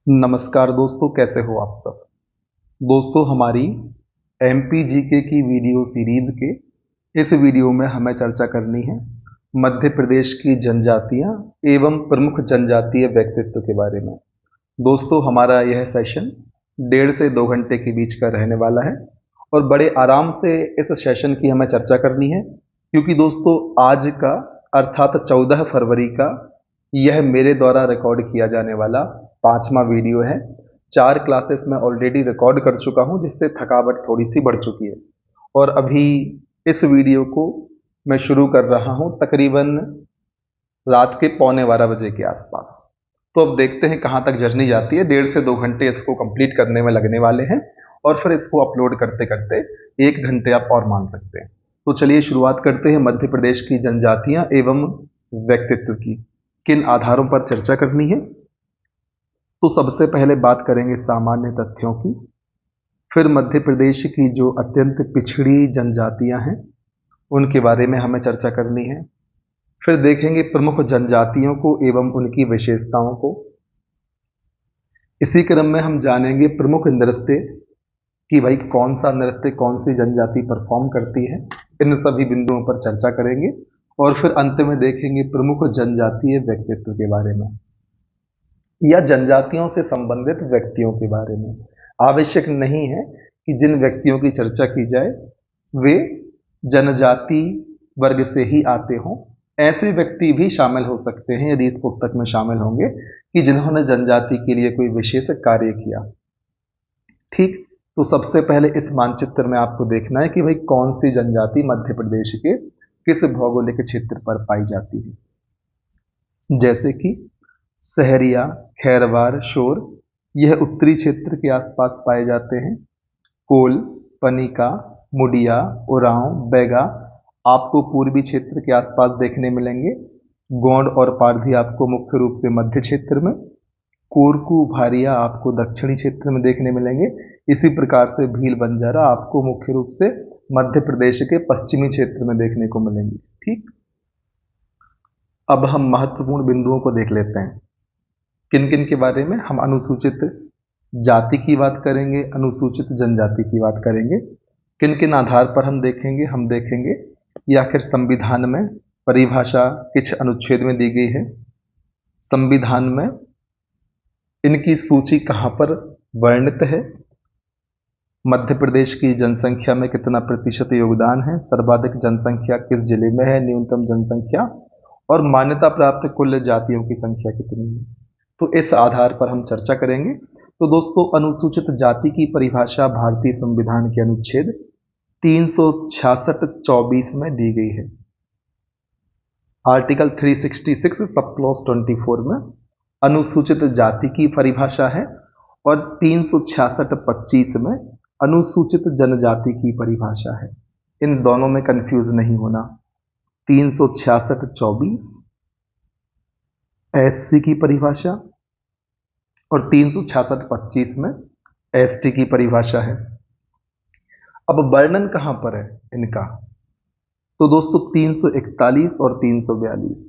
नमस्कार दोस्तों, कैसे हो आप सब। दोस्तों, हमारी एमपी जीके की वीडियो सीरीज के इस वीडियो में हमें चर्चा करनी है मध्य प्रदेश की जनजातियां एवं प्रमुख जनजातीय व्यक्तित्व के बारे में। दोस्तों, हमारा यह सेशन 1.5 से 2 घंटे के बीच का रहने वाला है और बड़े आराम से इस सेशन की हमें चर्चा करनी है, क्योंकि दोस्तों आज का अर्थात 14 फरवरी का यह मेरे द्वारा रिकॉर्ड किया जाने वाला 5वां वीडियो है। 4 क्लासेस में ऑलरेडी रिकॉर्ड कर चुका हूं, जिससे थकावट थोड़ी सी बढ़ चुकी है और अभी इस वीडियो को मैं शुरू कर रहा हूं तकरीबन रात के 11:15 बजे के आसपास। तो अब देखते हैं कहां तक जर्नी जाती है। 1.5 से 2 घंटे इसको कंप्लीट करने में लगने वाले हैं और फिर इसको अपलोड करते करते 1 घंटे आप और मान सकते हैं। तो चलिए शुरुआत करते हैं मध्य प्रदेश की जनजातियां एवं व्यक्तित्व की। किन आधारों पर चर्चा करनी है? तो सबसे पहले बात करेंगे सामान्य तथ्यों की, फिर मध्य प्रदेश की जो अत्यंत पिछड़ी जनजातियां हैं उनके बारे में हमें चर्चा करनी है, फिर देखेंगे प्रमुख जनजातियों को एवं उनकी विशेषताओं को। इसी क्रम में हम जानेंगे प्रमुख नृत्य कि भाई कौन सा नृत्य कौन सी जनजाति परफॉर्म करती है। इन सभी बिंदुओं पर चर्चा करेंगे और फिर अंत में देखेंगे प्रमुख जनजातीय व्यक्तित्व के बारे में या जनजातियों से संबंधित व्यक्तियों के बारे में। आवश्यक नहीं है कि जिन व्यक्तियों की चर्चा की जाए वे जनजाति वर्ग से ही आते हों। ऐसे व्यक्ति भी शामिल हो सकते हैं यदि इस पुस्तक में शामिल होंगे कि जिन्होंने जनजाति के लिए कोई विशेष कार्य किया। ठीक, तो सबसे पहले इस मानचित्र में आपको देखना है कि भाई कौन सी जनजाति मध्य प्रदेश के किस भौगोलिक क्षेत्र पर पाई जाती है। जैसे कि सहरिया, खैरवार, शोर, यह उत्तरी क्षेत्र के आसपास पाए जाते हैं। कोल, पनिका, मुडिया, उरांव, बैगा आपको पूर्वी क्षेत्र के आसपास देखने मिलेंगे। गोंड और पारधी आपको मुख्य रूप से मध्य क्षेत्र में, कोरकू, भारिया आपको दक्षिणी क्षेत्र में देखने मिलेंगे। इसी प्रकार से भील, बंजारा आपको मुख्य रूप से मध्य प्रदेश के पश्चिमी क्षेत्र में देखने को मिलेंगे। ठीक, अब हम महत्वपूर्ण बिंदुओं को देख लेते हैं। किन किन के बारे में? हम अनुसूचित जाति की बात करेंगे, अनुसूचित जनजाति की बात करेंगे। किन किन आधार पर हम देखेंगे कि आखिर संविधान में परिभाषा किस अनुच्छेद में दी गई है, संविधान में इनकी सूची कहां पर वर्णित है, मध्य प्रदेश की जनसंख्या में कितना प्रतिशत योगदान है, सर्वाधिक जनसंख्या किस जिले में है, न्यूनतम जनसंख्या, और मान्यता प्राप्त कुल जातियों की संख्या कितनी है। तो इस आधार पर हम चर्चा करेंगे। तो दोस्तों, अनुसूचित जाति की परिभाषा भारतीय संविधान के अनुच्छेद 366(24) में दी गई है। आर्टिकल 366 सब क्लॉज 24 में अनुसूचित जाति की परिभाषा है और 366(25) में अनुसूचित जनजाति की परिभाषा है। इन दोनों में कंफ्यूज नहीं होना। 366(24) एससी की परिभाषा और 366(25) में एसटी की परिभाषा है। अब वर्णन कहां पर है इनका? तो दोस्तों 341 और 342।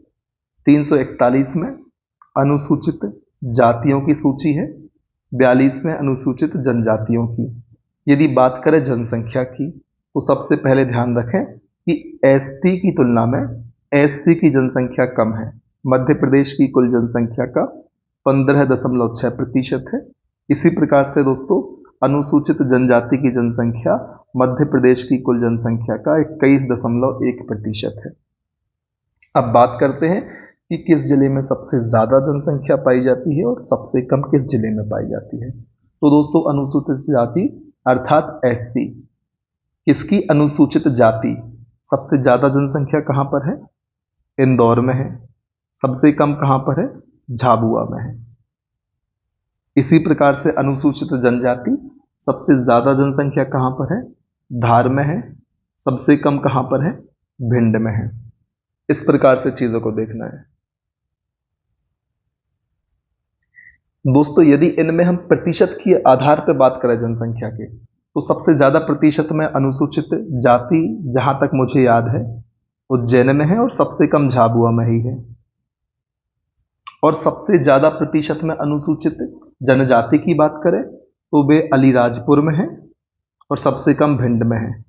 341 में अनुसूचित जातियों की सूची है, 42 में अनुसूचित जनजातियों की। यदि बात करें जनसंख्या की तो सबसे पहले ध्यान रखें कि एसटी की तुलना में एससी की जनसंख्या कम है। मध्य प्रदेश की कुल जनसंख्या का 15.6% है। इसी प्रकार से दोस्तों अनुसूचित जनजाति की जनसंख्या मध्य प्रदेश की कुल जनसंख्या का 21.1% है। अब बात करते हैं कि किस जिले में सबसे ज्यादा जनसंख्या पाई जाती है और सबसे कम किस जिले में पाई जाती है। तो दोस्तों अनुसूचित जाति अर्थात एससी, किसकी अनुसूचित जाति सबसे ज्यादा जनसंख्या कहां पर है? इंदौर में है। सबसे कम कहां पर है? झाबुआ में है। इसी प्रकार से अनुसूचित जनजाति सबसे ज्यादा जनसंख्या कहां पर है? धार में है। सबसे कम कहां पर है? भिंड में है। इस प्रकार से चीजों को देखना है दोस्तों। यदि इनमें हम प्रतिशत के आधार पर बात करें जनसंख्या के, तो सबसे ज्यादा प्रतिशत में अनुसूचित जाति जहां तक मुझे याद है उज्जैन में है और सबसे कम झाबुआ में ही है। और सबसे ज्यादा प्रतिशत में अनुसूचित जनजाति की बात करें तो वे अलीराजपुर में हैं और सबसे कम भिंड में है।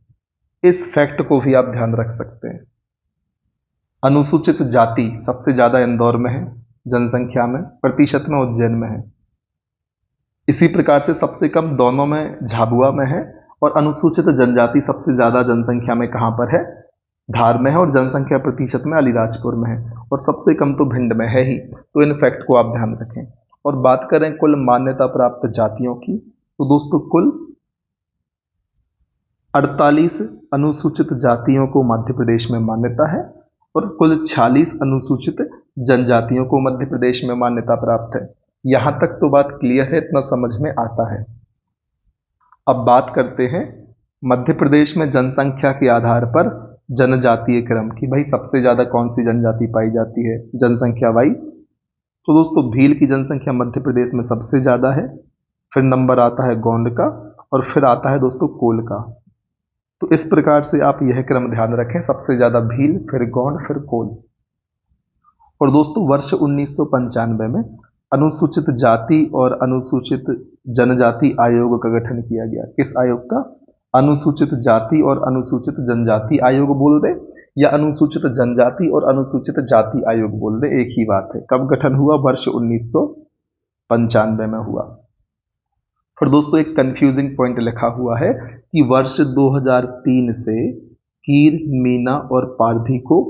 इस फैक्ट को भी आप ध्यान रख सकते हैं। अनुसूचित जाति सबसे ज्यादा इंदौर में है जनसंख्या में, प्रतिशत में उज्जैन में है। इसी प्रकार से सबसे कम दोनों में झाबुआ में है और अनुसूचित जनजाति सबसे ज्यादा जनसंख्या में कहां पर है, धार में है, और जनसंख्या प्रतिशत में अलीराजपुर में है, और सबसे कम तो भिंड में है ही। तो इन फैक्ट को आप ध्यान रखें। और बात करें कुल मान्यता प्राप्त जातियों की, तो दोस्तों कुल 48 अनुसूचित जातियों को मध्य प्रदेश में मान्यता है और कुल 46 अनुसूचित जनजातियों को मध्य प्रदेश में मान्यता प्राप्त है। यहां तक तो बात क्लियर है, इतना समझ में आता है। अब बात करते हैं मध्य प्रदेश में जनसंख्या के आधार पर जनजातीय क्रम की। भाई सबसे ज्यादा कौन सी जनजाति पाई जाती है जनसंख्या वाइज? तो दोस्तों भील की जनसंख्या मध्य प्रदेश में सबसे ज्यादा है, फिर नंबर आता है गोंड का, और फिर आता है दोस्तों कोल का। तो इस प्रकार से आप यह क्रम ध्यान रखें, सबसे ज्यादा भील, फिर गोंड, फिर कोल। और दोस्तों वर्ष 1995 में अनुसूचित जाति और अनुसूचित जनजाति आयोग का गठन किया गया। किस आयोग का? अनुसूचित जाति और अनुसूचित जनजाति आयोग बोल दे, या अनुसूचित जनजाति और अनुसूचित जाति आयोग बोल दे, एक ही बात है। कब गठन हुआ? वर्ष 1995 में हुआ। फिर दोस्तों एक कंफ्यूजिंग पॉइंट लिखा हुआ है कि वर्ष 2003 से कीर, मीना और पारधी को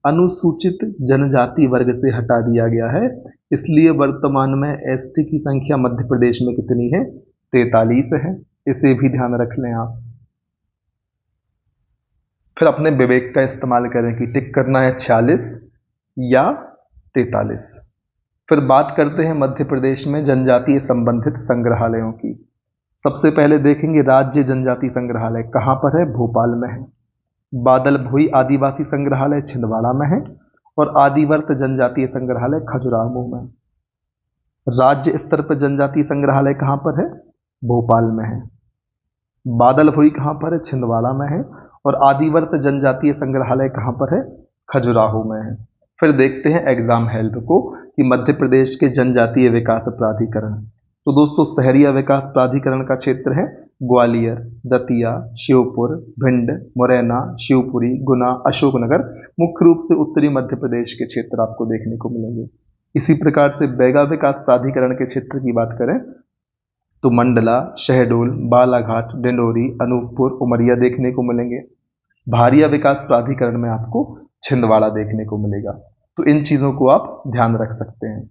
अनुसूचित जनजाति वर्ग से हटा दिया गया है, इसलिए वर्तमान में एसटी की संख्या मध्य प्रदेश में कितनी है? 43 है। इसे भी ध्यान रख लें आप। फिर अपने विवेक का इस्तेमाल करें कि टिक करना है 46 या 43। फिर बात करते हैं मध्य प्रदेश में जनजातीय संबंधित संग्रहालयों की। सबसे पहले देखेंगे राज्य जनजाति संग्रहालय कहां पर है? भोपाल में है। बादल भोई आदिवासी संग्रहालय छिंदवाड़ा में है और आदिवर्त जनजातीय संग्रहालय खजुराहो में। राज्य स्तर पर जनजातीय संग्रहालय कहां पर है? भोपाल में है। बादल भोई कहां पर है? छिंदवाड़ा में है। और आदिवर्त जनजातीय संग्रहालय कहां पर है? खजुराहो में है। फिर देखते हैं एग्जाम हेल्प को कि मध्य प्रदेश के जनजातीय विकास प्राधिकरण। तो दोस्तों शहरीय विकास प्राधिकरण का क्षेत्र है ग्वालियर, दतिया, श्योपुर, भिंड, मुरैना, शिवपुरी, गुना, अशोकनगर। मुख्य रूप से उत्तरी मध्य प्रदेश के क्षेत्र आपको देखने को मिलेंगे। इसी प्रकार से बैगा विकास प्राधिकरण के क्षेत्र की बात करें तो मंडला, शहडोल, बालाघाट, डिंडोरी, अनूपपुर, उमरिया देखने को मिलेंगे। भारिया विकास प्राधिकरण में आपको छिंदवाड़ा देखने को मिलेगा। तो इन चीजों को आप ध्यान रख सकते हैं।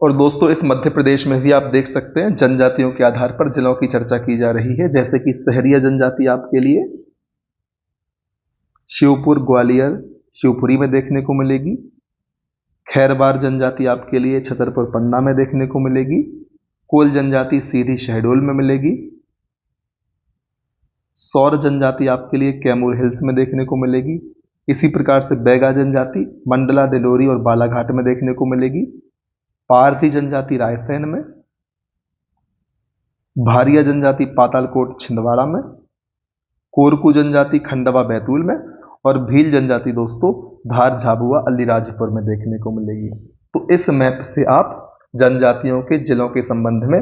और दोस्तों इस मध्य प्रदेश में भी आप देख सकते हैं जनजातियों के आधार पर जिलों की चर्चा की जा रही है, जैसे कि शहरीय जनजाति आपके लिए शिवपुर, ग्वालियर, शिवपुरी में देखने को मिलेगी। खैरवार जनजाति आपके लिए छतरपुर, पन्ना में देखने को मिलेगी। कोल जनजाति सीधी शहडोल में मिलेगी। सौर जनजाति आपके लिए कैमूर हिल्स में देखने को मिलेगी। इसी प्रकार से बैगा जनजाति मंडला, डिंडोरी और बालाघाट में देखने को मिलेगी। पारधी जनजाति रायसेन में। भारिया जनजाति पातालकोट, छिंदवाड़ा में। कोरकू जनजाति खंडवा, बैतूल में। और भील जनजाति दोस्तों धार, झाबुआ, अलीराजपुर में देखने को मिलेगी। तो इस मैप से आप जनजातियों के जिलों के संबंध में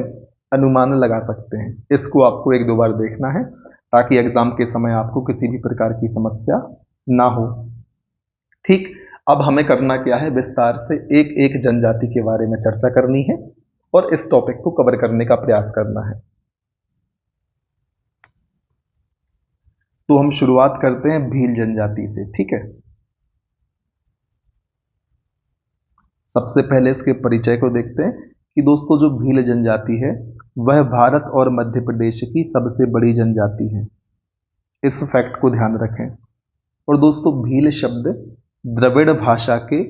अनुमान लगा सकते हैं। इसको आपको एक दो बार देखना है ताकि एग्जाम के समय आपको किसी भी प्रकार की समस्या ना हो। ठीक, अब हमें करना क्या है, विस्तार से एक एक जनजाति के बारे में चर्चा करनी है और इस टॉपिक को कवर करने का प्रयास करना है। तो हम शुरुआत करते हैं भील जनजाति से। ठीक है, सबसे पहले इसके परिचय को देखते हैं कि दोस्तों जो भील जनजाति है वह भारत और मध्य प्रदेश की सबसे बड़ी जनजाति है। इस फैक्ट को ध्यान रखें। और दोस्तों भील शब्द द्रविड़ भाषा के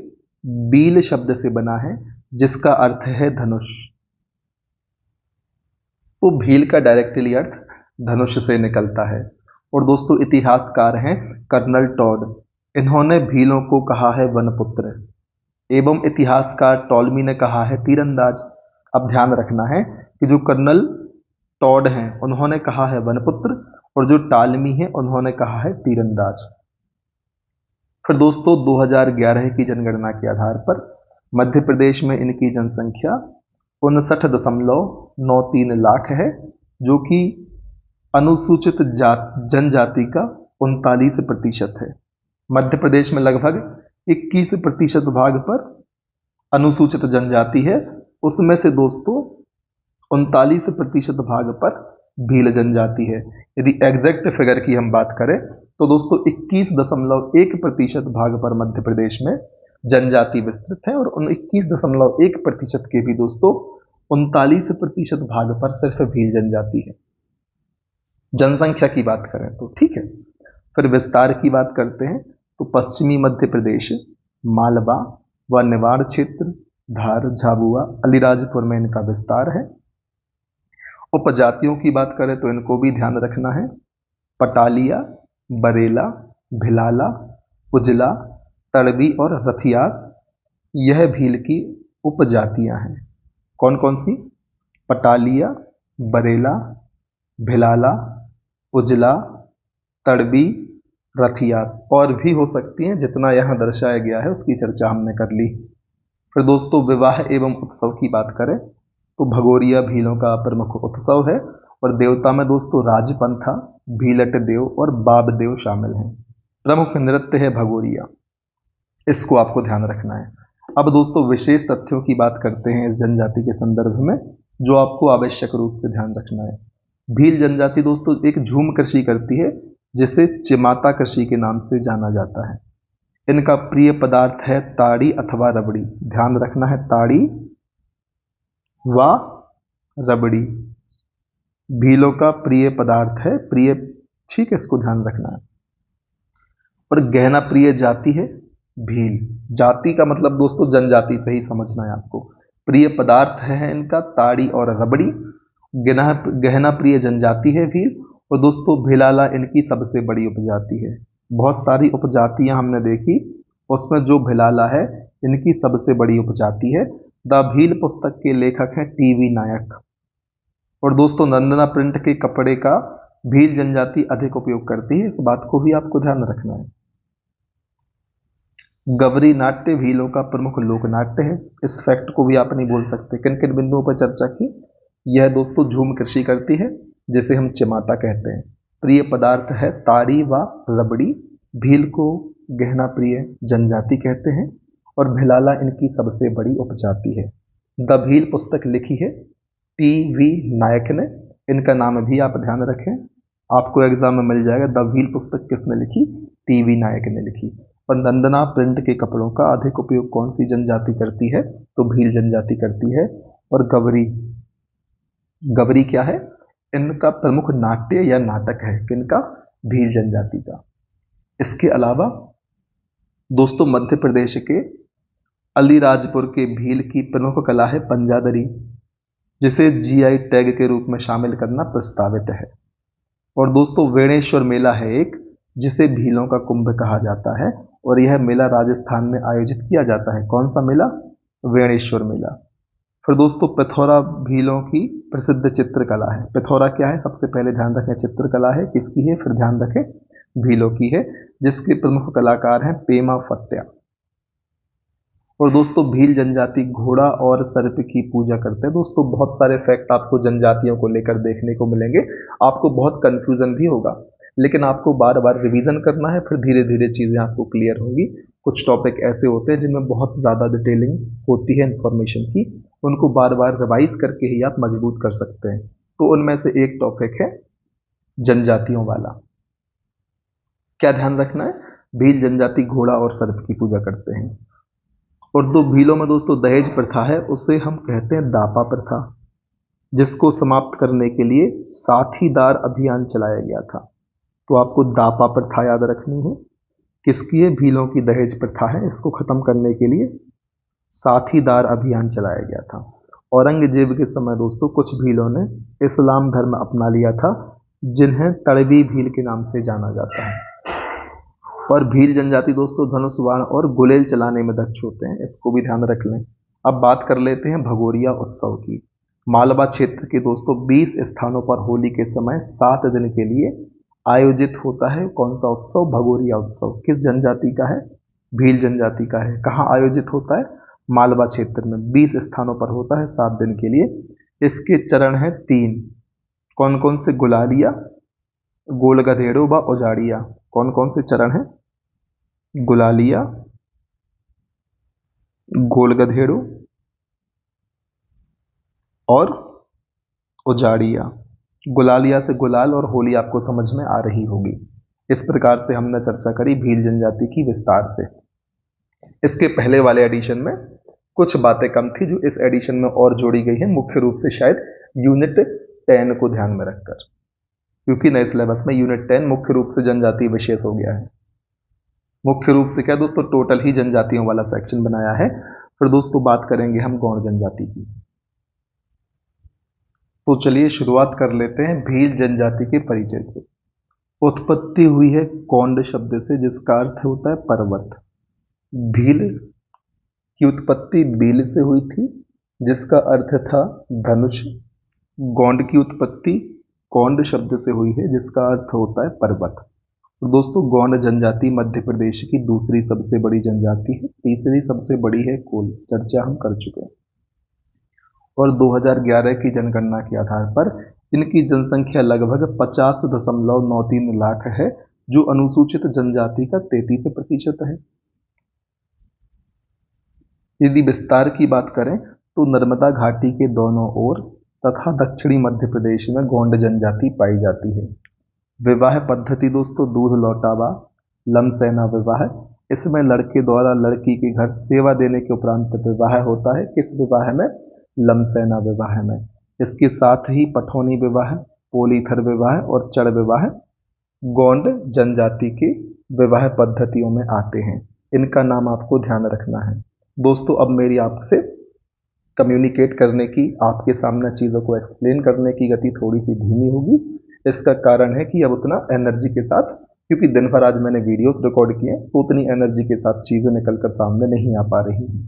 बील शब्द से बना है जिसका अर्थ है धनुष। तो भील का डायरेक्टली अर्थ धनुष से निकलता है। और दोस्तों इतिहासकार हैं कर्नल टॉड, इन्होंने भीलों को कहा है वनपुत्र, एवं इतिहासकार टॉलमी ने कहा है तीरंदाज। अब ध्यान रखना है कि जो कर्नल टॉड हैं उन्होंने कहा है वनपुत्र और जो टालमी है उन्होंने कहा है तीरंदाज। फिर दोस्तों 2011 की जनगणना के आधार पर मध्य प्रदेश में इनकी जनसंख्या 59.93 लाख है, जो कि अनुसूचित जनजाति का 39% है। मध्य प्रदेश में लगभग 21% भाग पर अनुसूचित जनजाति है, उसमें से दोस्तों 39% भाग पर भील जनजाति है। यदि एग्जैक्ट फिगर की हम बात करें तो दोस्तों 21.1% भाग पर मध्य प्रदेश में जनजाति विस्तृत है, और उन 21.1% के भी दोस्तों 39% भाग पर सिर्फ भील जनजाति है, जनसंख्या की बात करें तो। ठीक है, फिर विस्तार की बात करते हैं तो पश्चिमी मध्य प्रदेश, मालवा व निवाड़ क्षेत्र, धार, झाबुआ, अलीराजपुर में इनका विस्तार है। उपजातियों की बात करें तो इनको भी ध्यान रखना है। पटालिया, बरेला, भिलाला, उजला, तड़बी और रथियास, यह भील की उपजातियां हैं। कौन कौन सी? पटालिया, बरेला, भिलाला, उजला, तड़बी, रथियास, और भी हो सकती हैं, जितना यहाँ दर्शाया गया है उसकी चर्चा हमने कर ली। फिर दोस्तों विवाह एवं उत्सव की बात करें तो भगोरिया भीलों का प्रमुख उत्सव है, और देवता में दोस्तों राजपंथा, भीलट देव और बाब देव शामिल हैं। प्रमुख नृत्य है भगोरिया, इसको आपको ध्यान रखना है। अब दोस्तों विशेष तथ्यों की बात करते हैं इस जनजाति के संदर्भ में, जो आपको आवश्यक रूप से ध्यान रखना है। भील जनजाति दोस्तों एक झूम कृषि करती है, जिसे चिमाता कृषि के नाम से जाना जाता है। इनका प्रिय पदार्थ है ताड़ी अथवा रबड़ी, ध्यान रखना है, ताड़ी व रबड़ी भीलों का प्रिय पदार्थ है, प्रिय, ठीक है, इसको ध्यान रखना है। और गहना प्रिय जाति है भील, जाति का मतलब दोस्तों जनजाति से ही समझना है आपको। प्रिय पदार्थ है इनका ताड़ी और रबड़ी, गहना प्रिय जनजाति है भील, और दोस्तों भिलाला इनकी सबसे बड़ी उपजाति है। बहुत सारी उपजातियां हमने देखी, उसमें जो भिलाला है इनकी सबसे बड़ी उपजाति है। द भील पुस्तक के लेखक हैं टीवी नायक। और दोस्तों नंदना प्रिंट के कपड़े का भील जनजाति अधिक उपयोग करती है, इस बात को भी आपको ध्यान रखना है। गवरी नाट्य भीलों का प्रमुख लोक नाट्य है, इस फैक्ट को भी आप नहीं बोल सकते। किन किन बिंदुओं पर चर्चा की? यह दोस्तों झूम कृषि करती है, जिसे हम चिमाता कहते हैं। प्रिय पदार्थ है ताड़ी व रबड़ी, भील को गहना प्रिय जनजाति कहते हैं, और भिलाला इनकी सबसे बड़ी उपजाति है। द भील पुस्तक लिखी है टीवी नायक ने, इनका नाम भी आप ध्यान रखें, आपको एग्जाम में मिल जाएगा। द भील पुस्तक किसने लिखी? टीवी नायक ने लिखी। और नंदना प्रिंट के कपड़ों का अधिक उपयोग कौन सी जनजाति करती है? तो भील जनजाति करती है। और गवरी, गवरी क्या है? इनका प्रमुख नाट्य या नाटक है, किनका? भील जनजाति का। इसके अलावा दोस्तों मध्य प्रदेश के अलीराजपुर के भील की प्रमुख कला है पंजादरी, जिसे जीआई टैग के रूप में शामिल करना प्रस्तावित है। और दोस्तों वेणेश्वर मेला है एक, जिसे भीलों का कुंभ कहा जाता है, और यह मेला राजस्थान में आयोजित किया जाता है। कौन सा मेला? वेणेश्वर मेला। फिर दोस्तों पिथौरा भीलों की प्रसिद्ध चित्रकला है। पिथौरा क्या है? सबसे पहले ध्यान रखें, चित्रकला है, किसकी है? फिर ध्यान रखें, भीलों की है, जिसके प्रमुख कलाकार हैं पेमा फत्या। और दोस्तों भील जनजाति घोड़ा और सर्प की पूजा करते हैं। दोस्तों बहुत सारे फैक्ट आपको जनजातियों को लेकर देखने को मिलेंगे, आपको बहुत कंफ्यूजन भी होगा, लेकिन आपको बार बार रिवीजन करना है, फिर धीरे धीरे चीज़ें आपको क्लियर होगी। कुछ टॉपिक ऐसे होते हैं जिनमें बहुत ज़्यादा डिटेलिंग होती है इन्फॉर्मेशन की, उनको बार बार रिवाइज करके ही आप मजबूत कर सकते हैं। तो उनमें से एक टॉपिक है जनजातियों वाला। क्या ध्यान रखना है? भील जनजाति घोड़ा और सर्प की पूजा करते हैं। और दो भीलों में दोस्तों दहेज प्रथा है, उसे हम कहते हैं दापा प्रथा, जिसको समाप्त करने के लिए साथीदार अभियान चलाया गया था। तो आपको दापा प्रथा याद रखनी है, किसकी है? भीलों की दहेज प्रथा है। इसको खत्म करने के लिए साथीदार अभियान चलाया गया था। औरंगजेब के समय दोस्तों कुछ भीलों ने इस्लाम धर्म अपना लिया था, जिन्हें तड़वी भील के नाम से जाना जाता है। और भील जनजाति दोस्तों धनुष बाण और गुलेल चलाने में दक्ष होते हैं, इसको भी ध्यान रख लें। अब बात कर लेते हैं भगोरिया उत्सव की। मालवा क्षेत्र के दोस्तों 20 स्थानों पर होली के समय 7 दिन के लिए आयोजित होता है कौन सा उत्सव? भगोरिया उत्सव। किस जनजाति का है? भील जनजाति का है। कहाँ आयोजित होता है? मालवा क्षेत्र में 20 स्थानों पर होता है 7 दिन के लिए। इसके चरण हैं 3। कौन कौन से? गुलालिया, गोल गधेड़ो व उजाड़िया। कौन कौन से चरण हैं? गुलालिया, गोल गधेड़ो और उजाड़िया। गुलालिया से गुलाल और होली आपको समझ में आ रही होगी। इस प्रकार से हमने चर्चा करी भील जनजाति की विस्तार से। इसके पहले वाले एडिशन में कुछ बातें कम थी जो इस एडिशन में और जोड़ी गई है, मुख्य रूप से शायद यूनिट 10 को ध्यान में रखकर, क्योंकि नए सिलेबस में यूनिट 10 मुख्य रूप से जनजाति विशेष हो गया है। मुख्य रूप से क्या दोस्तों, टोटल ही जनजातियों वाला सेक्शन बनाया है। फिर दोस्तों बात करेंगे हम गौड़ जनजाति की। तो चलिए शुरुआत कर लेते हैं भील जनजाति के परिचय से। उत्पत्ति हुई है कौंड शब्द से, जिसका अर्थ होता है पर्वत। भील की उत्पत्ति बील से हुई थी, जिसका अर्थ था धनुष। गौंड की उत्पत्ति कौंड शब्द से हुई है, जिसका अर्थ होता है पर्वत। तो दोस्तों गौंड जनजाति मध्य प्रदेश की दूसरी सबसे बड़ी जनजाति है। तीसरी सबसे बड़ी है कोल, चर्चा हम कर चुके हैं। और 2011 की जनगणना के आधार पर इनकी जनसंख्या लगभग 50.93 लाख है, जो अनुसूचित जनजाति का 33% है। यदि विस्तार की बात करें तो नर्मदा घाटी के दोनों ओर तथा दक्षिणी मध्य प्रदेश में गौंड जनजाति पाई जाती है। विवाह पद्धति दोस्तों दूध लौटावा लमसेना विवाह। इसमें लड़के द्वारा लड़की के घर सेवा देने के उपरांत विवाह होता है। किस विवाह में? लमसेना विवाह में। इसके साथ ही पठौनी विवाह, पोलीथर विवाह और चढ़ विवाह गौंड जनजाति के विवाह पद्धतियों में आते हैं। इनका नाम आपको ध्यान रखना है दोस्तों। अब मेरी आपसे कम्युनिकेट करने की, आपके सामने चीज़ों को एक्सप्लेन करने की गति थोड़ी सी धीमी होगी। इसका कारण है कि अब उतना एनर्जी के साथ, क्योंकि दिन भर आज मैंने वीडियोस रिकॉर्ड किए, तो उतनी एनर्जी के साथ चीज़ें निकलकर सामने नहीं आ पा रही हैं।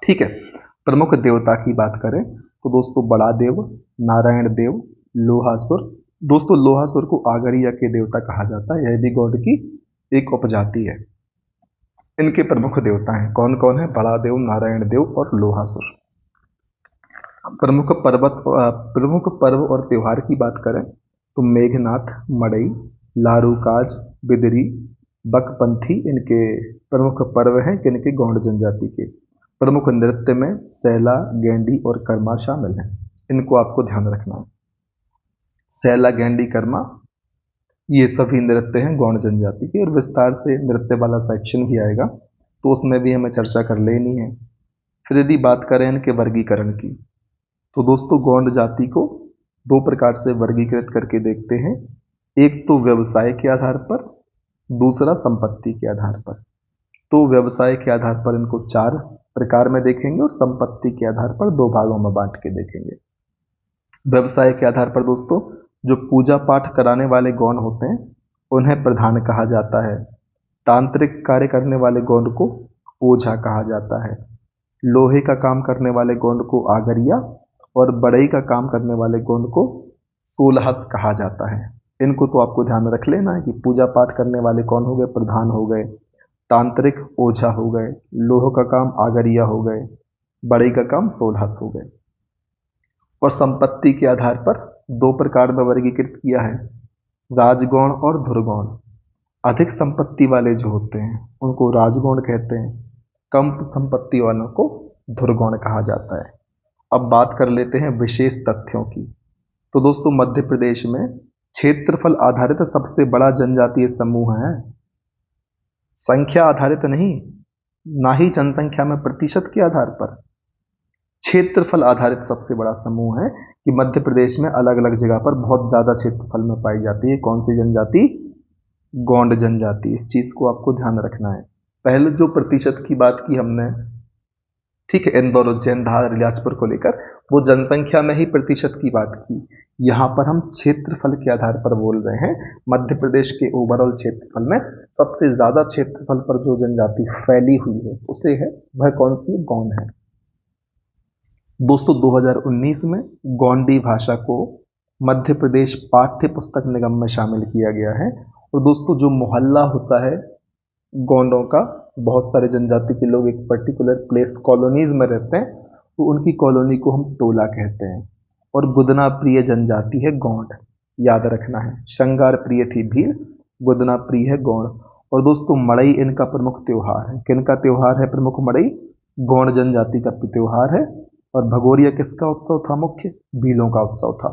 ठीक है, प्रमुख देवता की बात करें तो दोस्तों बड़ा देव, नारायण देव, लोहासुर। दोस्तों लोहासुर को आगरिया के देवता कहा जाता है, यह भी गौड़ की एक उपजाति है। इनके प्रमुख देवता हैं कौन कौन है? बड़ा देव, नारायण देव और लोहासुर। प्रमुख पर्व और त्योहार की बात करें तो मेघनाथ, मड़ई, लारूकाज, बिदरी, बकपंथी इनके प्रमुख पर्व हैं। किनके? गौड़ जनजाति के। प्रमुख नृत्य में सैला, गेंडी और कर्मा शामिल हैं। इनको आपको ध्यान रखना है। सैला, गेंडी, कर्मा ये सभी नृत्य हैं गौड़ जनजाति के। और विस्तार से नृत्य वाला सेक्शन भी आएगा, तो उसमें भी हमें चर्चा कर लेनी है। फिर यदि बात करें इनके वर्गीकरण की तो दोस्तों गौड़ जाति को 2 प्रकार से वर्गीकृत करके देखते हैं। एक तो व्यवसाय के आधार पर, दूसरा संपत्ति के आधार पर। तो व्यवसाय के आधार पर इनको 4 प्रकार में देखेंगे और संपत्ति के आधार पर 2 भागों में बांट के देखेंगे। व्यवसाय के आधार पर दोस्तों जो पूजा पाठ कराने वाले गौड़ होते हैं उन्हें प्रधान कहा जाता है। तांत्रिक कार्य करने वाले गौड़ को ओझा कहा जाता है। लोहे का काम करने वाले गौड़ को आगरिया और बढ़ई का काम करने वाले गौड़ को सोलहस कहा जाता है। इनको तो आपको ध्यान रख लेना है कि पूजा पाठ करने वाले कौन हो गए? प्रधान हो गए, तांत्रिक ओझा हो गए, लोह का काम आगरिया हो गए, बढ़ई का काम सोलहस हो गए। और संपत्ति के आधार पर 2 प्रकार में वर्गीकृत किया है, राजगौड़ और धुरगौड़। अधिक संपत्ति वाले जो होते हैं उनको राजगौड़ कहते हैं, कम संपत्ति वालों को धुरगौड़ कहा जाता है। अब बात कर लेते हैं विशेष तथ्यों की। तो दोस्तों मध्य प्रदेश में क्षेत्रफल आधारित सबसे बड़ा जनजातीय समूह है, संख्या आधारित नहीं, ना ही जनसंख्या में प्रतिशत के आधार पर। क्षेत्रफल आधारित सबसे बड़ा समूह है कि मध्य प्रदेश में अलग अलग जगह पर बहुत ज्यादा क्षेत्रफल में पाई जाती है। कौन सी जनजाति? गौड़ जनजाति। इस चीज को आपको ध्यान रखना है। पहले जो प्रतिशत की बात की हमने, ठीक है, इंदौर, उज्जैन, धार, इलाहाबाद को लेकर, वो जनसंख्या में ही प्रतिशत की बात की। यहाँ पर हम क्षेत्रफल के आधार पर बोल रहे हैं। मध्य प्रदेश के ओवरऑल क्षेत्रफल में सबसे ज्यादा क्षेत्रफल पर जो जनजाति फैली हुई है उसे है, वह कौन सी? गौड़ है। दोस्तों 2019 में गौंडी भाषा को मध्य प्रदेश पाठ्य पुस्तक निगम में शामिल किया गया है। और दोस्तों जो मोहल्ला होता है गौंडों का, बहुत सारे जनजाति के लोग एक पर्टिकुलर प्लेस कॉलोनीज में रहते हैं, तो उनकी कॉलोनी को हम टोला कहते हैं। और गुदना प्रिय जनजाति है गौंड, याद रखना है। श्रृंगार प्रिय थी भील, गुदना प्रिय है गौंड। और दोस्तों मड़ई इनका प्रमुख त्योहार है। किनका त्योहार है प्रमुख? मड़ई गौंड जनजाति का त्योहार है। और भगोरिया किसका उत्सव था मुख्य? भीलों का उत्सव था।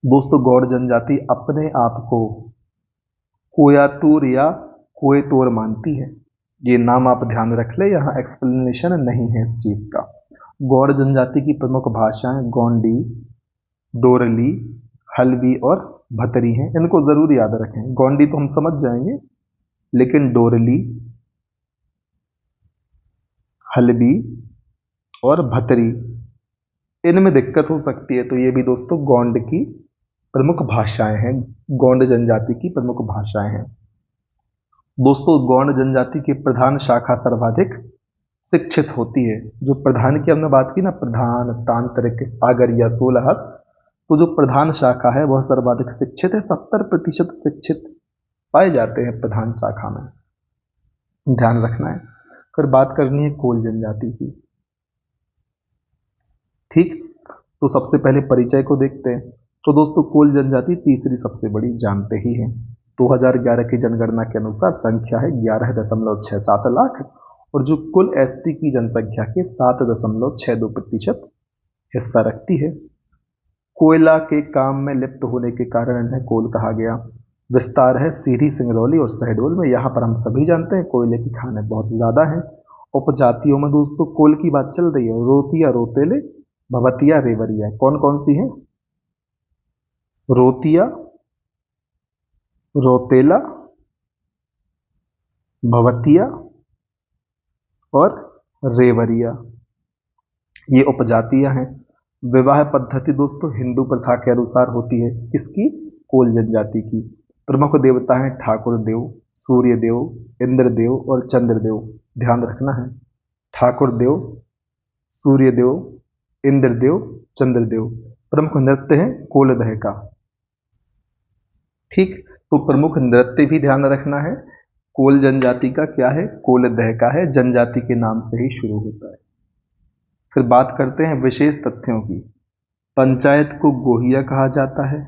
दोस्तों गौड़ जनजाति अपने आप को कोयातूर या कोयतोर मानती है। ये नाम आप ध्यान रख ले, यहाँ एक्सप्लेनेशन नहीं है इस चीज का। गौड़ जनजाति की प्रमुख भाषाएं गोंडी, डोरली, हल्बी और भतरी हैं। इनको जरूर याद रखें। गोंडी तो हम समझ जाएंगे, लेकिन डोरली, हल्बी और भतरी इनमें दिक्कत हो सकती है। तो ये भी दोस्तों गोंड की प्रमुख भाषाएं हैं, गोंड जनजाति की प्रमुख भाषाएं हैं। दोस्तों गौंड जनजाति की प्रधान शाखा सर्वाधिक शिक्षित होती है। जो प्रधान की हमने बात की ना, प्रधान, तांत्रिक, आगरिया, सोलहस, तो जो प्रधान शाखा है वह सर्वाधिक शिक्षित है। 70% शिक्षित पाए जाते हैं प्रधान शाखा में, ध्यान रखना है। फिर बात करनी है कोल जनजाति की। ठीक, तो सबसे पहले परिचय को देखते हैं। तो दोस्तों कोल जनजाति तीसरी सबसे बड़ी, जानते ही हैं। 2011 की जनगणना के अनुसार संख्या है 11.67 लाख, और जो कुल एसटी की जनसंख्या के 7.62% हिस्सा रखती है। कोयला के काम में लिप्त होने के कारण इन्हें कोल कहा गया। विस्तार है सीधी, सिंगरौली और शहडोल में। यहाँ पर हम सभी जानते हैं कोयले की खानें बहुत ज्यादा हैं। उपजातियों में दोस्तों कोल की बात चल रही है। रोतिया, रोतेले, भवतिया, रेवरिया। कौन कौन सी हैं? रोतिया, रोतेला, भवतिया और रेवरिया, ये उपजातियां हैं। विवाह पद्धति दोस्तों हिंदू प्रथा के अनुसार होती है। किसकी? कोल जनजाति की। प्रमुख देवता हैं ठाकुर देव, सूर्य देव, इंद्र देव और चंद्र देव। ध्यान रखना है, ठाकुर देव, सूर्य देव, इंद्र देव, चंद्र देव। प्रमुख नृत्य है कोलदह का। ठीक, तो प्रमुख नृत्य भी ध्यान रखना है। कोल जनजाति का क्या है? कोलदह का है। जनजाति के नाम से ही शुरू होता है। फिर बात करते हैं विशेष तथ्यों की। पंचायत को गोहिया कहा जाता है।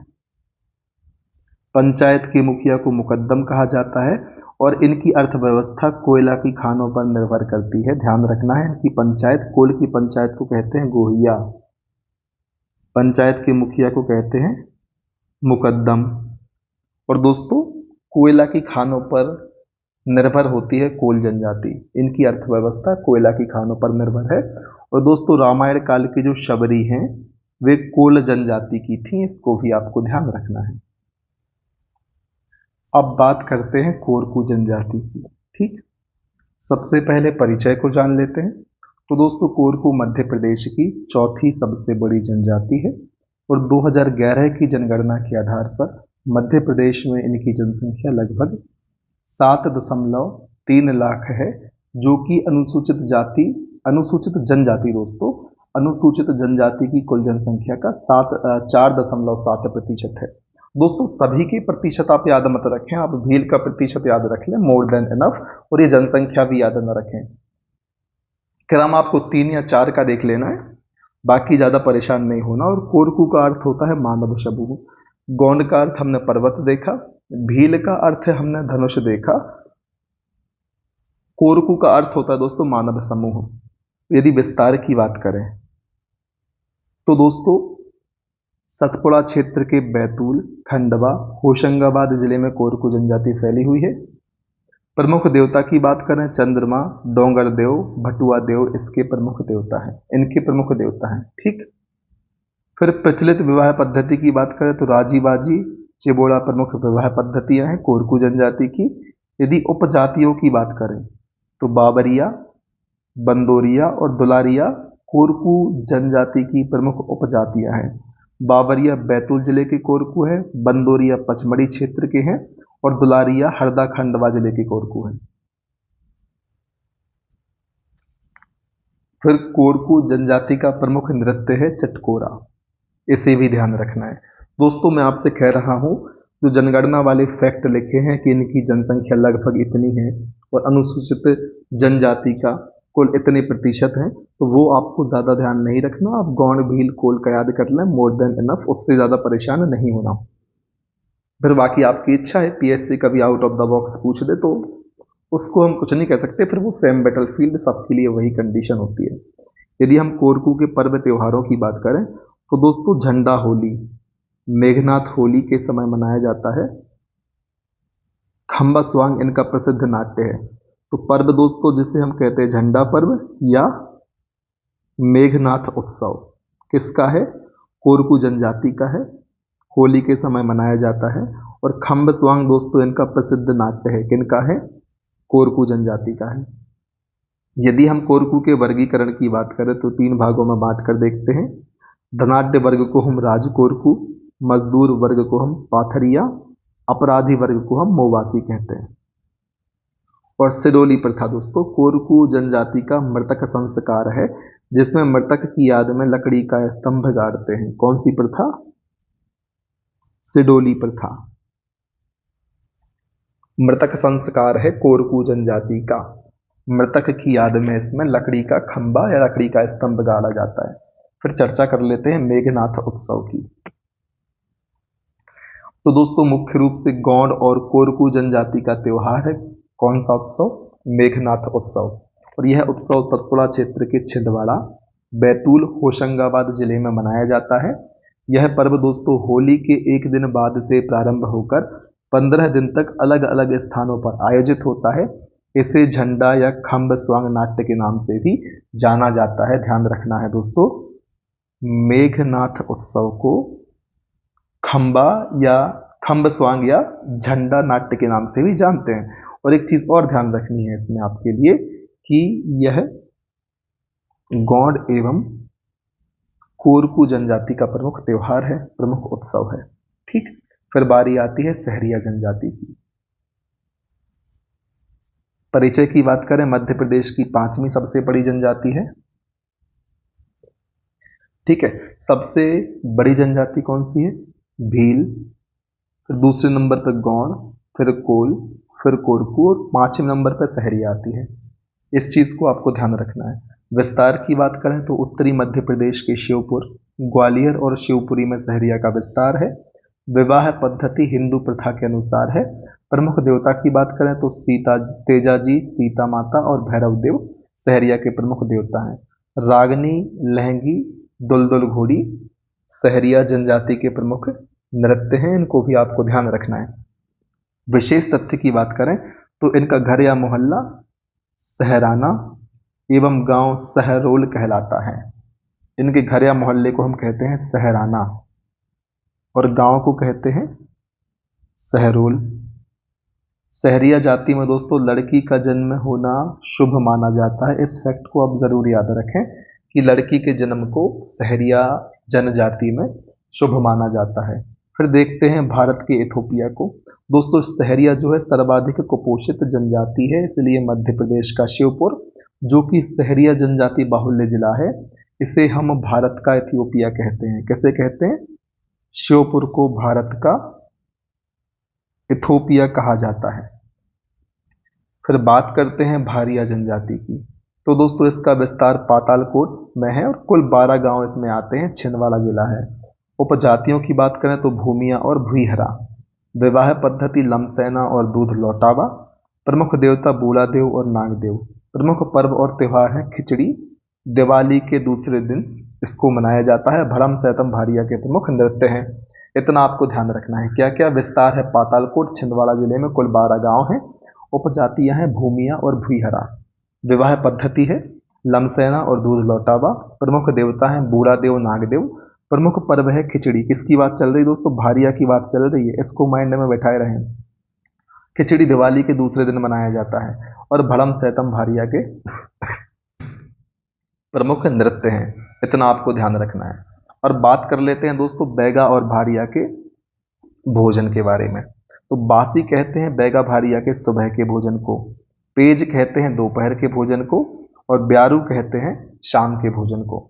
पंचायत के मुखिया को मुकद्दम कहा जाता है। और इनकी अर्थव्यवस्था कोयला की खानों पर निर्भर करती है। ध्यान रखना है, इनकी पंचायत, कोल की पंचायत को कहते हैं गोहिया, पंचायत के मुखिया को कहते हैं मुकद्दम। और दोस्तों कोयला की खानों पर निर्भर होती है कोल जनजाति। इनकी अर्थव्यवस्था कोयला की खानों पर निर्भर है। और दोस्तों रामायण काल की जो शबरी हैं वे कोल जनजाति की थी। इसको भी आपको ध्यान रखना है। अब बात करते हैं कोरकू जनजाति की। ठीक, सबसे पहले परिचय को जान लेते हैं। तो दोस्तों कोरकू मध्य प्रदेश की चौथी सबसे बड़ी जनजाति है। और 2011 की जनगणना के आधार पर मध्य प्रदेश में इनकी जनसंख्या लगभग 7.3 लाख है, जो कि अनुसूचित जनजाति दोस्तों, अनुसूचित जनजाति की कुल जनसंख्या का 4.7% है। दोस्तों सभी के प्रतिशत आप याद मत रखें, आप भील का प्रतिशत याद रख लें, मोर देन इनफ। और ये जनसंख्या भी याद न रखें। क्रम आपको 3 या 4 का देख लेना है, बाकी ज्यादा परेशान नहीं होना। और कोरकू का अर्थ होता है मानव समूह। गौंड का अर्थ हमने पर्वत देखा। भील का अर्थ है हमने धनुष देखा। कोरकू का अर्थ होता है दोस्तों मानव समूह। यदि विस्तार की बात करें तो दोस्तों सतपुड़ा क्षेत्र के बैतूल, खंडवा, होशंगाबाद जिले में कोरकू जनजाति फैली हुई है। प्रमुख देवता की बात करें चंद्रमा, डोंगर देव, भटुआ देव इसके प्रमुख देवता हैं, इनके प्रमुख देवता हैं। ठीक, फिर प्रचलित विवाह पद्धति की बात करें तो राजी बाजी, चिबोड़ा प्रमुख विवाह पद्धतियां हैं कोरकू जनजाति की। यदि उपजातियों की बात करें तो बाबरिया, बंदोरिया और दुलारिया कोरकू जनजाति की प्रमुख उपजातियां हैं। बाबरिया बैतूल जिले के कोरकू है, बंदोरिया पचमढ़ी क्षेत्र के हैं और दुलारिया हरदा खंडवा जिले के कोरकू हैं। फिर कोरकू जनजाति का प्रमुख नृत्य है चटकोरा, इसे भी ध्यान रखना है। दोस्तों मैं आपसे कह रहा हूं जो जनगणना वाले फैक्ट लिखे हैं कि इनकी जनसंख्या लगभग इतनी है, और अनुसूचित जनजाति का कुल इतने प्रतिशत हैं, तो वो आपको ज़्यादा ध्यान नहीं रखना, आप गौण भील कोल का याद कर लें, मोर देन इनफ, उससे ज़्यादा परेशान नहीं होना। फिर बाकी आपकी इच्छा है, पीएससी कभी आउट ऑफ द बॉक्स पूछ दे तो उसको हम कुछ नहीं कह सकते, फिर वो सेम बैटलफील्ड सबके लिए वही कंडीशन होती है। यदि हम कोरकू के पर्व त्योहारों की बात करें तो दोस्तों झंडा होली, मेघनाथ होली के समय मनाया जाता है। खम्बा स्वांग इनका प्रसिद्ध नाट्य है। तो पर्व दोस्तों जिसे हम कहते हैं झंडा पर्व या मेघनाथ उत्सव किसका है? कोरकू जनजाति का है, होली के समय मनाया जाता है। और खम्ब स्वांग दोस्तों इनका प्रसिद्ध नाट्य है, किनका है? कोरकू जनजाति का है। यदि हम कोरकू के वर्गीकरण की बात करें तो 3 भागों में बांट कर देखते हैं। धनाढ्य वर्ग को हम राज कोरकू, मजदूर वर्ग को हम पाथरिया, अपराधी वर्ग को हम मोवासी कहते हैं। और सिडोली प्रथा दोस्तों कोरकू जनजाति का मृतक संस्कार है, जिसमें मृतक की याद में लकड़ी का स्तंभ गाड़ते हैं। कौन सी प्रथा? सिडोली प्रथा। मृतक संस्कार है कोरकू जनजाति का, मृतक की याद में इसमें लकड़ी का खंबा या लकड़ी का स्तंभ गाड़ा जाता है। फिर चर्चा कर लेते हैं मेघनाथ उत्सव की। तो दोस्तों मुख्य रूप से गौड़ और कोरकू जनजाति का त्योहार है कौन सा उत्सव? मेघनाथ उत्सव। और यह उत्सव सतपुड़ा क्षेत्र के छिंदवाड़ा, बैतूल, होशंगाबाद जिले में मनाया जाता है। यह पर्व दोस्तों होली के एक दिन बाद से प्रारंभ होकर 15 दिन तक अलग अलग स्थानों पर आयोजित होता है। इसे झंडा या खम्ब स्वांग नाट्य के नाम से भी जाना जाता है। ध्यान रखना है दोस्तों, मेघनाथ उत्सव को खंबा या खम्ब स्वांग या झंडा नाट्य के नाम से भी जानते हैं। और एक चीज और ध्यान रखनी है इसमें आपके लिए कि यह गौड़ एवं कोरकू जनजाति का प्रमुख त्योहार है, प्रमुख उत्सव है। ठीक, फिर बारी आती है सहरिया जनजाति की। परिचय की बात करें, मध्य प्रदेश की 5वीं सबसे बड़ी जनजाति है। ठीक है, सबसे बड़ी जनजाति कौन सी है? भील, फिर दूसरे नंबर पर गौड़, फिर कोल, फिर कोरकू और 5वें नंबर पर सहरिया आती है। इस चीज को आपको ध्यान रखना है। विस्तार की बात करें तो उत्तरी मध्य प्रदेश के शिवपुर, ग्वालियर और शिवपुरी में सहरिया का विस्तार है। विवाह पद्धति हिंदू प्रथा के अनुसार है। प्रमुख देवता की बात करें तो सीता, तेजाजी, सीता माता और भैरव देव सहरिया के प्रमुख देवता हैं। रागनी, लहंगी, दुलदुल घोड़ी सहरिया जनजाति के प्रमुख नृत्य हैं, इनको भी आपको ध्यान रखना है। विशेष तथ्य की बात करें तो इनका घर या मोहल्ला सहराना एवं गांव सहरोल कहलाता है। इनके घर या मोहल्ले को हम कहते हैं सहराना और गांव को कहते हैं सहरोल। सहरिया जाति में दोस्तों लड़की का जन्म होना शुभ माना जाता है। इस फैक्ट को आप जरूर याद रखें कि लड़की के जन्म को सहरिया जनजाति में शुभ माना जाता है। फिर देखते हैं भारत के इथोपिया को। दोस्तों सहरिया जो है सर्वाधिक कुपोषित जनजाति है, इसलिए मध्य प्रदेश का शिवपुर जो कि सहरिया जनजाति बाहुल्य जिला है, इसे हम भारत का इथियोपिया कहते हैं। कैसे कहते हैं? शिवपुर को भारत का इथोपिया कहा जाता है। फिर बात करते हैं भारिया जनजाति की। तो दोस्तों इसका विस्तार पातालकोट में है और कुल 12 गांव इसमें आते हैं, छिंदवाड़ा जिला है। उपजातियों की बात करें तो भूमिया और भुईहरा। विवाह पद्धति लमसैना और दूध लौटावा। प्रमुख देवता बूलादेव और नागदेव। प्रमुख पर्व और त्योहार है खिचड़ी, दिवाली के दूसरे दिन इसको मनाया जाता है। भरम सैतम भारिया के प्रमुख नृत्य हैं। इतना आपको ध्यान रखना है। क्या क्या विस्तार है? पातालकोट छिंदवाड़ा जिले में कुल 12 गांव हैं। उपजातियां हैं भूमिया और भुईहरा। विवाह पद्धति है लमसैना और दूध लौटावा। प्रमुख देवता हैं बूढ़ादेव, नागदेव। प्रमुख पर्व है खिचड़ी। किसकी बात चल रही दोस्तों? भारिया की बात चल रही है, इसको माइंड में बैठाए रहें। खिचड़ी दिवाली के दूसरे दिन मनाया जाता है और भड़म सैतम भारिया के प्रमुख नृत्य हैं। इतना आपको ध्यान रखना है। और बात कर लेते हैं दोस्तों बैगा और भारिया के भोजन के बारे में। तो बासी कहते हैं बैगा भारिया के सुबह के भोजन को, पेज कहते हैं दोपहर के भोजन को और ब्यारू कहते हैं शाम के भोजन को।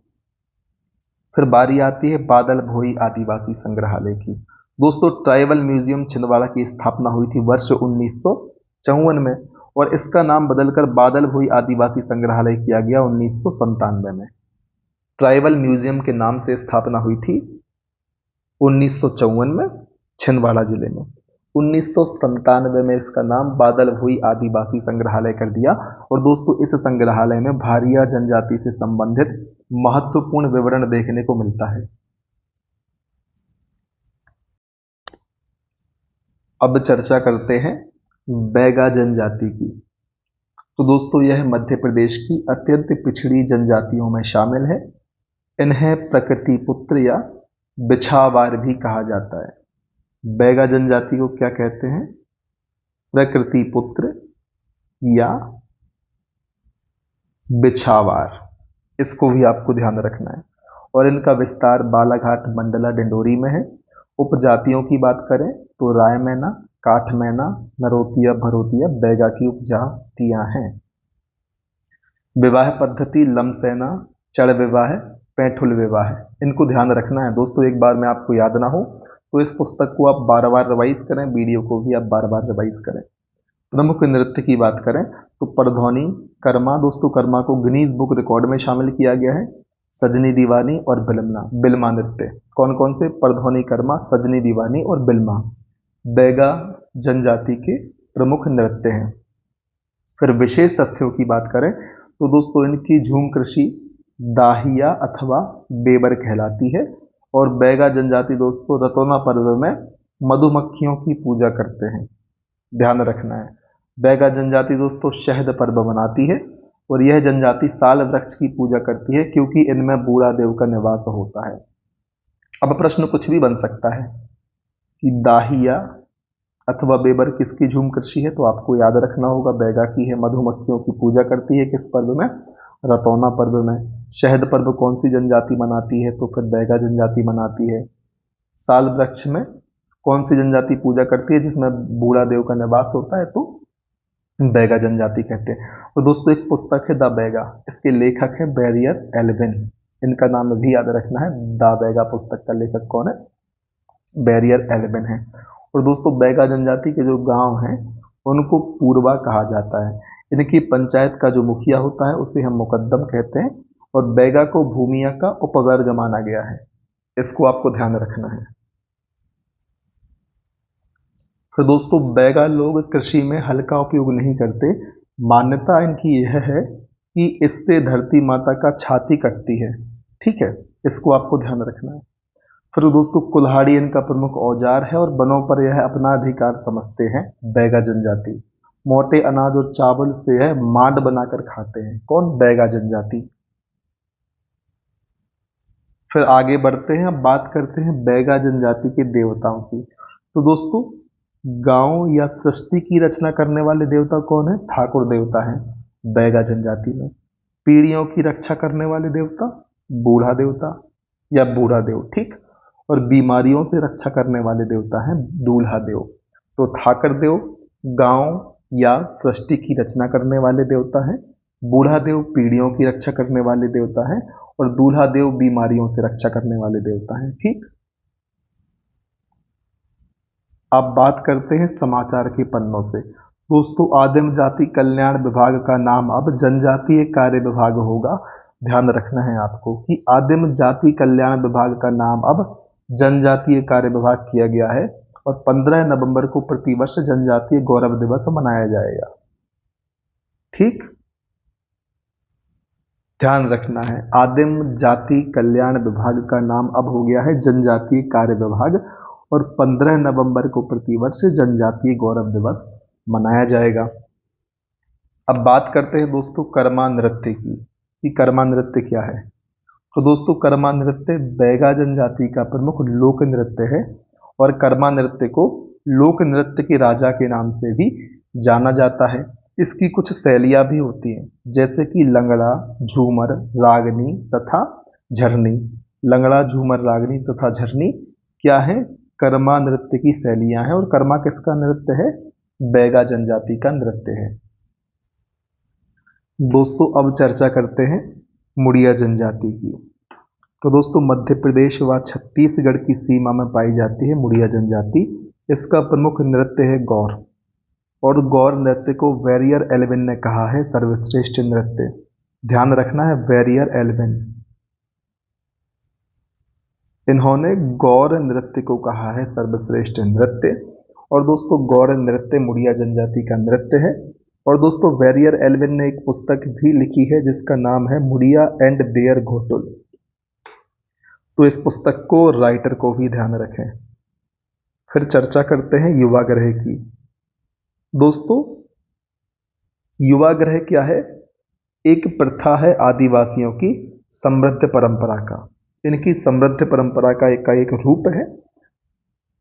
फिर बारी आती है बादल भोई आदिवासी संग्रहालय की। दोस्तों ट्राइबल म्यूजियम छिंदवाड़ा की स्थापना हुई थी वर्ष 1954 में और इसका नाम बदलकर बादल भुई आदिवासी संग्रहालय किया गया 1997 में। ट्राइबल म्यूजियम के नाम से स्थापना हुई थी 1954 में छिंदवाड़ा जिले में। 1997 में इसका नाम बादल भुई आदिवासी संग्रहालय कर दिया। और दोस्तों इस संग्रहालय में भारिया जनजाति से संबंधित महत्वपूर्ण विवरण देखने को मिलता है। अब चर्चा करते हैं बैगा जनजाति की। तो दोस्तों यह मध्य प्रदेश की अत्यंत पिछड़ी जनजातियों में शामिल है। इन्हें प्रकृति पुत्र या बिछावार भी कहा जाता है। बैगा जनजाति को क्या कहते हैं? प्रकृति पुत्र या बिछावार। इसको भी आपको ध्यान रखना है। और इनका विस्तार बालाघाट मंडला डिंडोरी में है। उपजातियों की बात करें तो राय मैना, काठ मैना, नरोतिया, भरोतिया बैगा की उपजातियां हैं। विवाह पद्धति लमसेना, चढ़ विवाह, पैठुल विवाह। इनको ध्यान रखना है दोस्तों। एक बार में आपको याद ना हो तो इस पुस्तक को आप बार बार रिवाइज करें, वीडियो को भी आप बार बार रिवाइज करें। प्रमुख नृत्य की बात करें तो परधौनी, कर्मा। दोस्तों कर्मा को गिनीज बुक रिकॉर्ड में शामिल किया गया है। सजनी दीवानी और बिल्मा नृत्य। कौन कौन से? परधौनी, कर्मा, सजनी दीवानी और बिल्मा बैगा जनजाति के प्रमुख नृत्य हैं। फिर विशेष तथ्यों की बात करें तो दोस्तों इनकी झूम कृषि दाहिया अथवा बेबर कहलाती है। और बैगा जनजाति दोस्तों रतौना पर्व में मधुमक्खियों की पूजा करते हैं। ध्यान रखना है। बैगा जनजाति दोस्तों शहद पर्व मनाती है। और यह जनजाति साल वृक्ष की पूजा करती है क्योंकि इनमें बूढ़ा देव का निवास होता है। अब प्रश्न कुछ भी बन सकता है कि दाहिया अथवा बेबर किसकी झूम कृषि है, तो आपको याद रखना होगा बैगा की है। मधुमक्खियों की पूजा करती है किस पर्व में? रतौना पर्व में। शहद पर्व कौन सी जनजाति मनाती है? तो फिर बैगा जनजाति मनाती है। साल वृक्ष में कौन सी जनजाति पूजा करती है जिसमें बूढ़ा देव का निवास होता है? तो बैगा जनजाति कहते हैं। और दोस्तों एक पुस्तक है द बैगा, इसके लेखक है बैरियर एल्विन। इनका नाम भी याद रखना है। द बैगा पुस्तक का लेखक कौन है? बैरियर एल्विन है। और दोस्तों बैगा जनजाति के जो गांव हैं उनको पूर्वा कहा जाता है। इनकी पंचायत का जो मुखिया होता है उसे हम मुकद्दम कहते हैं। और बैगा को भूमिया का उपवर्ग माना गया है। इसको आपको ध्यान रखना है। फिर दोस्तों बैगा लोग कृषि में हल का उपयोग नहीं करते। मान्यता इनकी यह है कि इससे धरती माता का छाती कटती है। ठीक है, इसको आपको ध्यान रखना है। फिर दोस्तों कुल्हाड़ी इनका प्रमुख औजार है और वनों पर यह अपना अधिकार समझते हैं। बैगा जनजाति मोटे अनाज और चावल से यह मांड बनाकर खाते हैं। कौन? बैगा जनजाति। फिर आगे बढ़ते हैं। अब बात करते हैं बैगा जनजाति के देवताओं की। तो दोस्तों गांव या सृष्टि की रचना करने वाले देवता कौन है? ठाकुर देवता है बैगा जनजाति में। पीढ़ियों की रक्षा करने वाले देवता बूढ़ा देवता या बूढ़ा देव। ठीक। और बीमारियों से रक्षा करने वाले देवता हैं दूल्हा देव। तो ठाकर देव गांव या सृष्टि की रचना करने वाले देवता हैं। बूढ़ा देव पीढ़ियों की रक्षा करने वाले देवता हैं। और दूल्हा देव बीमारियों से रक्षा करने वाले देवता हैं। ठीक। अब बात करते हैं समाचार के पन्नों से। दोस्तों आदिम जाति कल्याण विभाग का नाम अब जनजातीय कार्य विभाग होगा। ध्यान रखना है आपको कि आदिम जाति कल्याण विभाग का नाम अब जनजातीय कार्य विभाग किया गया है। और 15 नवंबर को प्रतिवर्ष जनजातीय गौरव दिवस मनाया जाएगा। ठीक, ध्यान रखना है। आदिम जाति कल्याण विभाग का नाम अब हो गया है जनजातीय कार्य विभाग। और 15 नवंबर को प्रतिवर्ष जनजातीय गौरव दिवस मनाया जाएगा। अब बात करते हैं दोस्तों कर्मा नृत्य की कि कर्मा नृत्य क्या है। तो दोस्तों कर्मा नृत्य बैगा जनजाति का प्रमुख लोक नृत्य है। और कर्मा नृत्य को लोक नृत्य के राजा के नाम से भी जाना जाता है। इसकी कुछ शैलियां भी होती हैं जैसे कि लंगड़ा, झूमर, रागनी तथा झरनी। लंगड़ा, झूमर, रागनी तथा झरनी क्या है? कर्मा नृत्य की शैलियां हैं। और कर्मा किसका नृत्य है? बैगा जनजाति का नृत्य है। दोस्तों अब चर्चा करते हैं मुड़िया जनजाति की। तो दोस्तों मध्य प्रदेश व छत्तीसगढ़ की सीमा में पाई जाती है मुड़िया जनजाति। इसका प्रमुख नृत्य है गौर। और गौर नृत्य को वेरियर एल्विन ने कहा है सर्वश्रेष्ठ नृत्य। ध्यान रखना है, वेरियर एल्विन, इन्होंने गौर नृत्य को कहा है सर्वश्रेष्ठ नृत्य। और दोस्तों गौर नृत्य मुड़िया जनजाति का नृत्य है। और दोस्तों वेरियर एल्विन ने एक पुस्तक भी लिखी है जिसका नाम है मुड़िया एंड देयर घोटुल। तो इस पुस्तक को, राइटर को भी ध्यान रखें। फिर चर्चा करते हैं युवाग्रह की। दोस्तों युवाग्रह क्या है? एक प्रथा है आदिवासियों की समृद्ध परंपरा का, इनकी समृद्ध परंपरा का एक रूप है।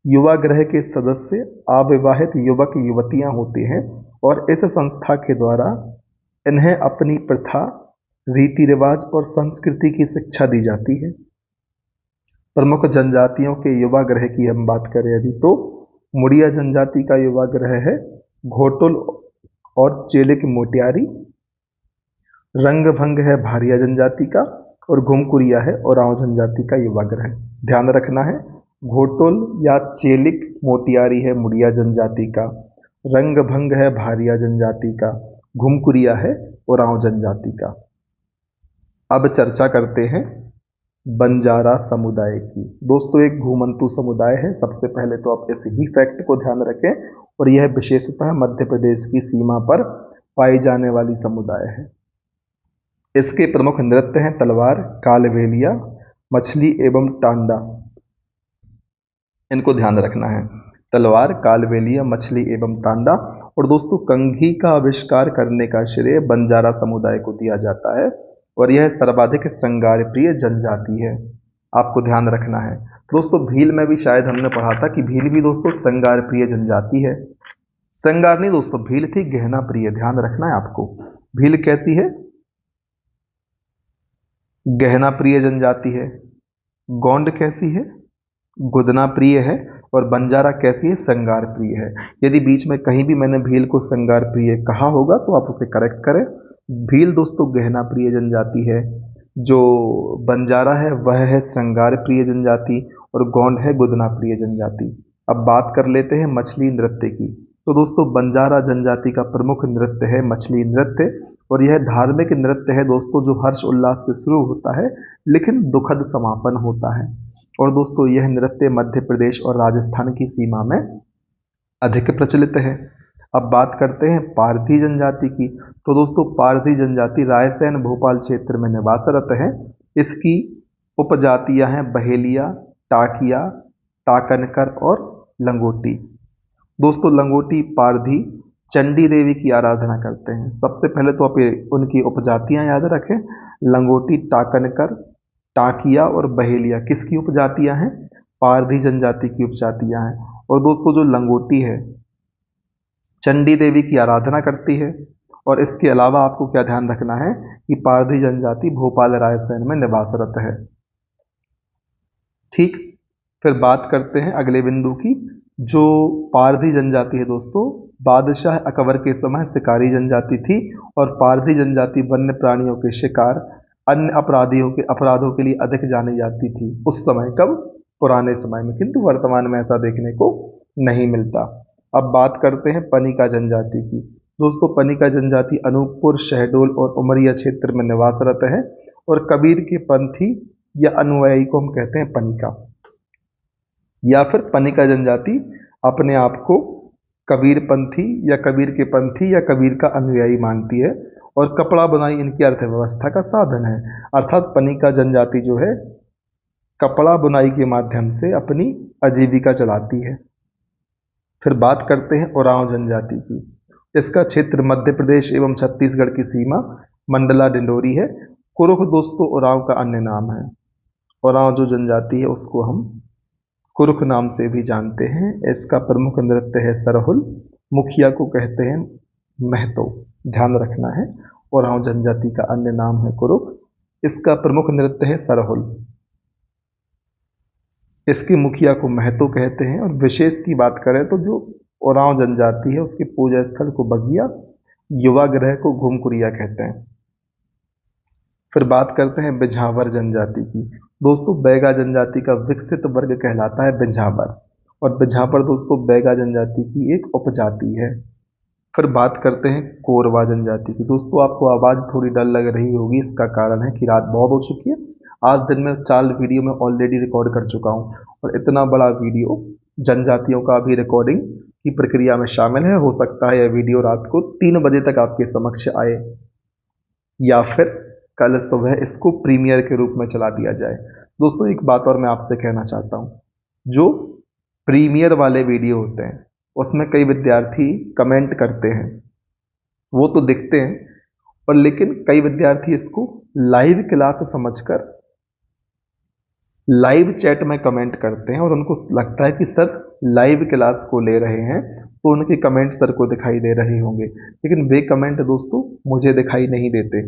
युवाग्रह के सदस्य अविवाहित युवक युवतियां होते हैं और इस संस्था के द्वारा इन्हें अपनी प्रथा, रीति रिवाज और संस्कृति की शिक्षा दी जाती है। प्रमुख जनजातियों के युवाग्रह की हम बात करें यदि, तो मुड़िया जनजाति का युवाग्रह है घोटुल और चेलिक मोटियारी। रंगभंग है भारिया जनजाति का और घुमकुरिया है ओरांव जनजाति का युवाग्रह। ध्यान रखना है, घोटुल या चेलिक मोटियारी है मुड़िया जनजाति का, रंगभंग है भारिया जनजाति का, घुमकुरिया है ओरांव जनजाति का। अब चर्चा करते हैं बंजारा समुदाय की। दोस्तों एक घुमंतु समुदाय है। सबसे पहले तो आप इस ही फैक्ट को ध्यान रखें, और यह विशेषतः मध्य प्रदेश की सीमा पर पाई जाने वाली समुदाय है। इसके प्रमुख नृत्य हैं तलवार, कालबेलिया, मछली एवं टांडा। इनको ध्यान रखना है, तलवार, कालबेलिया, मछली एवं टांडा। और दोस्तों कंघी का आविष्कार करने का श्रेय बंजारा समुदाय को दिया जाता है और यह सर्वाधिक श्रृंगार प्रिय जनजाति है। आपको ध्यान रखना है। दोस्तों भील में भी शायद हमने पढ़ा था कि भील भी दोस्तों श्रृंगार प्रिय जनजाति है। श्रृंगार नहीं दोस्तों, भील थी गहना प्रिय। ध्यान रखना है आपको। भील कैसी है? गहना प्रिय जनजाति है। गोंड कैसी है? गुदना प्रिय है। और बंजारा कैसी है? श्रृंगार प्रिय है। यदि बीच में कहीं भी मैंने भील को श्रृंगार प्रिय कहा होगा तो आप उसे करेक्ट करें। भील दोस्तों गहना प्रिय जनजाति है, जो बंजारा है वह है श्रृंगार प्रिय जनजाति, और गोंड है गुदना प्रिय जनजाति। अब बात कर लेते हैं मछली नृत्य की। तो दोस्तों बंजारा जनजाति का प्रमुख नृत्य है मछली नृत्य, और यह धार्मिक नृत्य है दोस्तों जो हर्ष उल्लास से शुरू होता है लेकिन दुखद समापन होता है। और दोस्तों यह नृत्य मध्य प्रदेश और राजस्थान की सीमा में अधिक प्रचलित है। अब बात करते हैं पारधी जनजाति की। तो दोस्तों पारधी जनजाति रायसेन भोपाल क्षेत्र में निवासरत है। इसकी उपजातियां हैं बहेलिया, टाकिया, टाकनकर और लंगोटी। दोस्तों लंगोटी पारधी चंडी देवी की आराधना करते हैं। सबसे पहले तो आप उनकी उपजातियां याद रखें, लंगोटी, टाकनकर, टाकिया और बहेलिया किसकी उपजातियां हैं? पारधी जनजाति की उपजातियां हैं। और दोस्तों जो लंगोटी है चंडी देवी की आराधना करती है। और इसके अलावा आपको क्या ध्यान रखना है कि पारधी जनजाति भोपाल रायसेन में निवासरत है। ठीक, फिर बात करते हैं अगले बिंदु की। जो पारधी जनजाति है दोस्तों, बादशाह अकबर के समय शिकारी जनजाति थी, और पारधी जनजाति वन्य प्राणियों के शिकार, अन्य अपराधों के लिए अधिक जानी जाती थी उस समय। कब? पुराने समय में, किंतु वर्तमान में ऐसा देखने को नहीं मिलता। अब बात करते हैं पनिका जनजाति की। दोस्तों पनिका जनजाति अनूपपुर, शहडोल और उमरिया क्षेत्र में निवासरत है, और कबीर के पंथी या अनुयायी को हम कहते हैं पनिका, या फिर पनिका जनजाति अपने आप को कबीर पंथी या कबीर के पंथी या कबीर का अनुयायी मानती है। और कपड़ा बुनाई इनकी अर्थव्यवस्था का साधन है। अर्थात पनिका जनजाति जो है कपड़ा बुनाई के माध्यम से अपनी आजीविका चलाती है। फिर बात करते हैं ओरांव जनजाति की। इसका क्षेत्र मध्य प्रदेश एवं छत्तीसगढ़ की सीमा मंडला डिंडोरी है। कुरुख दोस्तों ओरांव का अन्य नाम है। ओरांव जो जनजाति है उसको हम कुरुख नाम से भी जानते हैं। इसका प्रमुख नृत्य है सरहुल, मुखिया को कहते हैं महतो। ध्यान रखना है, ओरांव जनजाति का अन्य नाम है कुरुख, इसका प्रमुख नृत्य है सरहुल, इसके मुखिया को महतो कहते हैं। और विशेष की बात करें तो जो ओरांव जनजाति है उसके पूजा स्थल को बगिया, युवाग्रह को घुमकुरिया कहते हैं। फिर बात करते हैं बिझावर जनजाति की। दोस्तों बैगा जनजाति का विकसित वर्ग कहलाता है बिझावर, और बिझावर दोस्तों बैगा जनजाति की एक उपजाति है। फिर बात करते हैं कोरवा जनजाति की। दोस्तों आपको आवाज़ थोड़ी डल लग रही होगी, इसका कारण है कि रात बहुत हो चुकी है। आज दिन में 4 वीडियो में ऑलरेडी रिकॉर्ड कर चुका हूँ और इतना बड़ा वीडियो जनजातियों का भी रिकॉर्डिंग की प्रक्रिया में शामिल है। हो सकता है यह वीडियो रात को 3 बजे तक आपके समक्ष आए या फिर कल सुबह इसको प्रीमियर के रूप में चला दिया जाए। दोस्तों एक बात और मैं आपसे कहना चाहता हूँ, जो प्रीमियर वाले वीडियो होते हैं उसमें कई विद्यार्थी कमेंट करते हैं, वो तो दिखते हैं, और लेकिन कई विद्यार्थी इसको लाइव क्लास समझकर लाइव चैट में कमेंट करते हैं और उनको लगता है कि सर लाइव क्लास को ले रहे हैं तो उनके कमेंट सर को दिखाई दे रहे होंगे, लेकिन वे कमेंट दोस्तों मुझे दिखाई नहीं देते।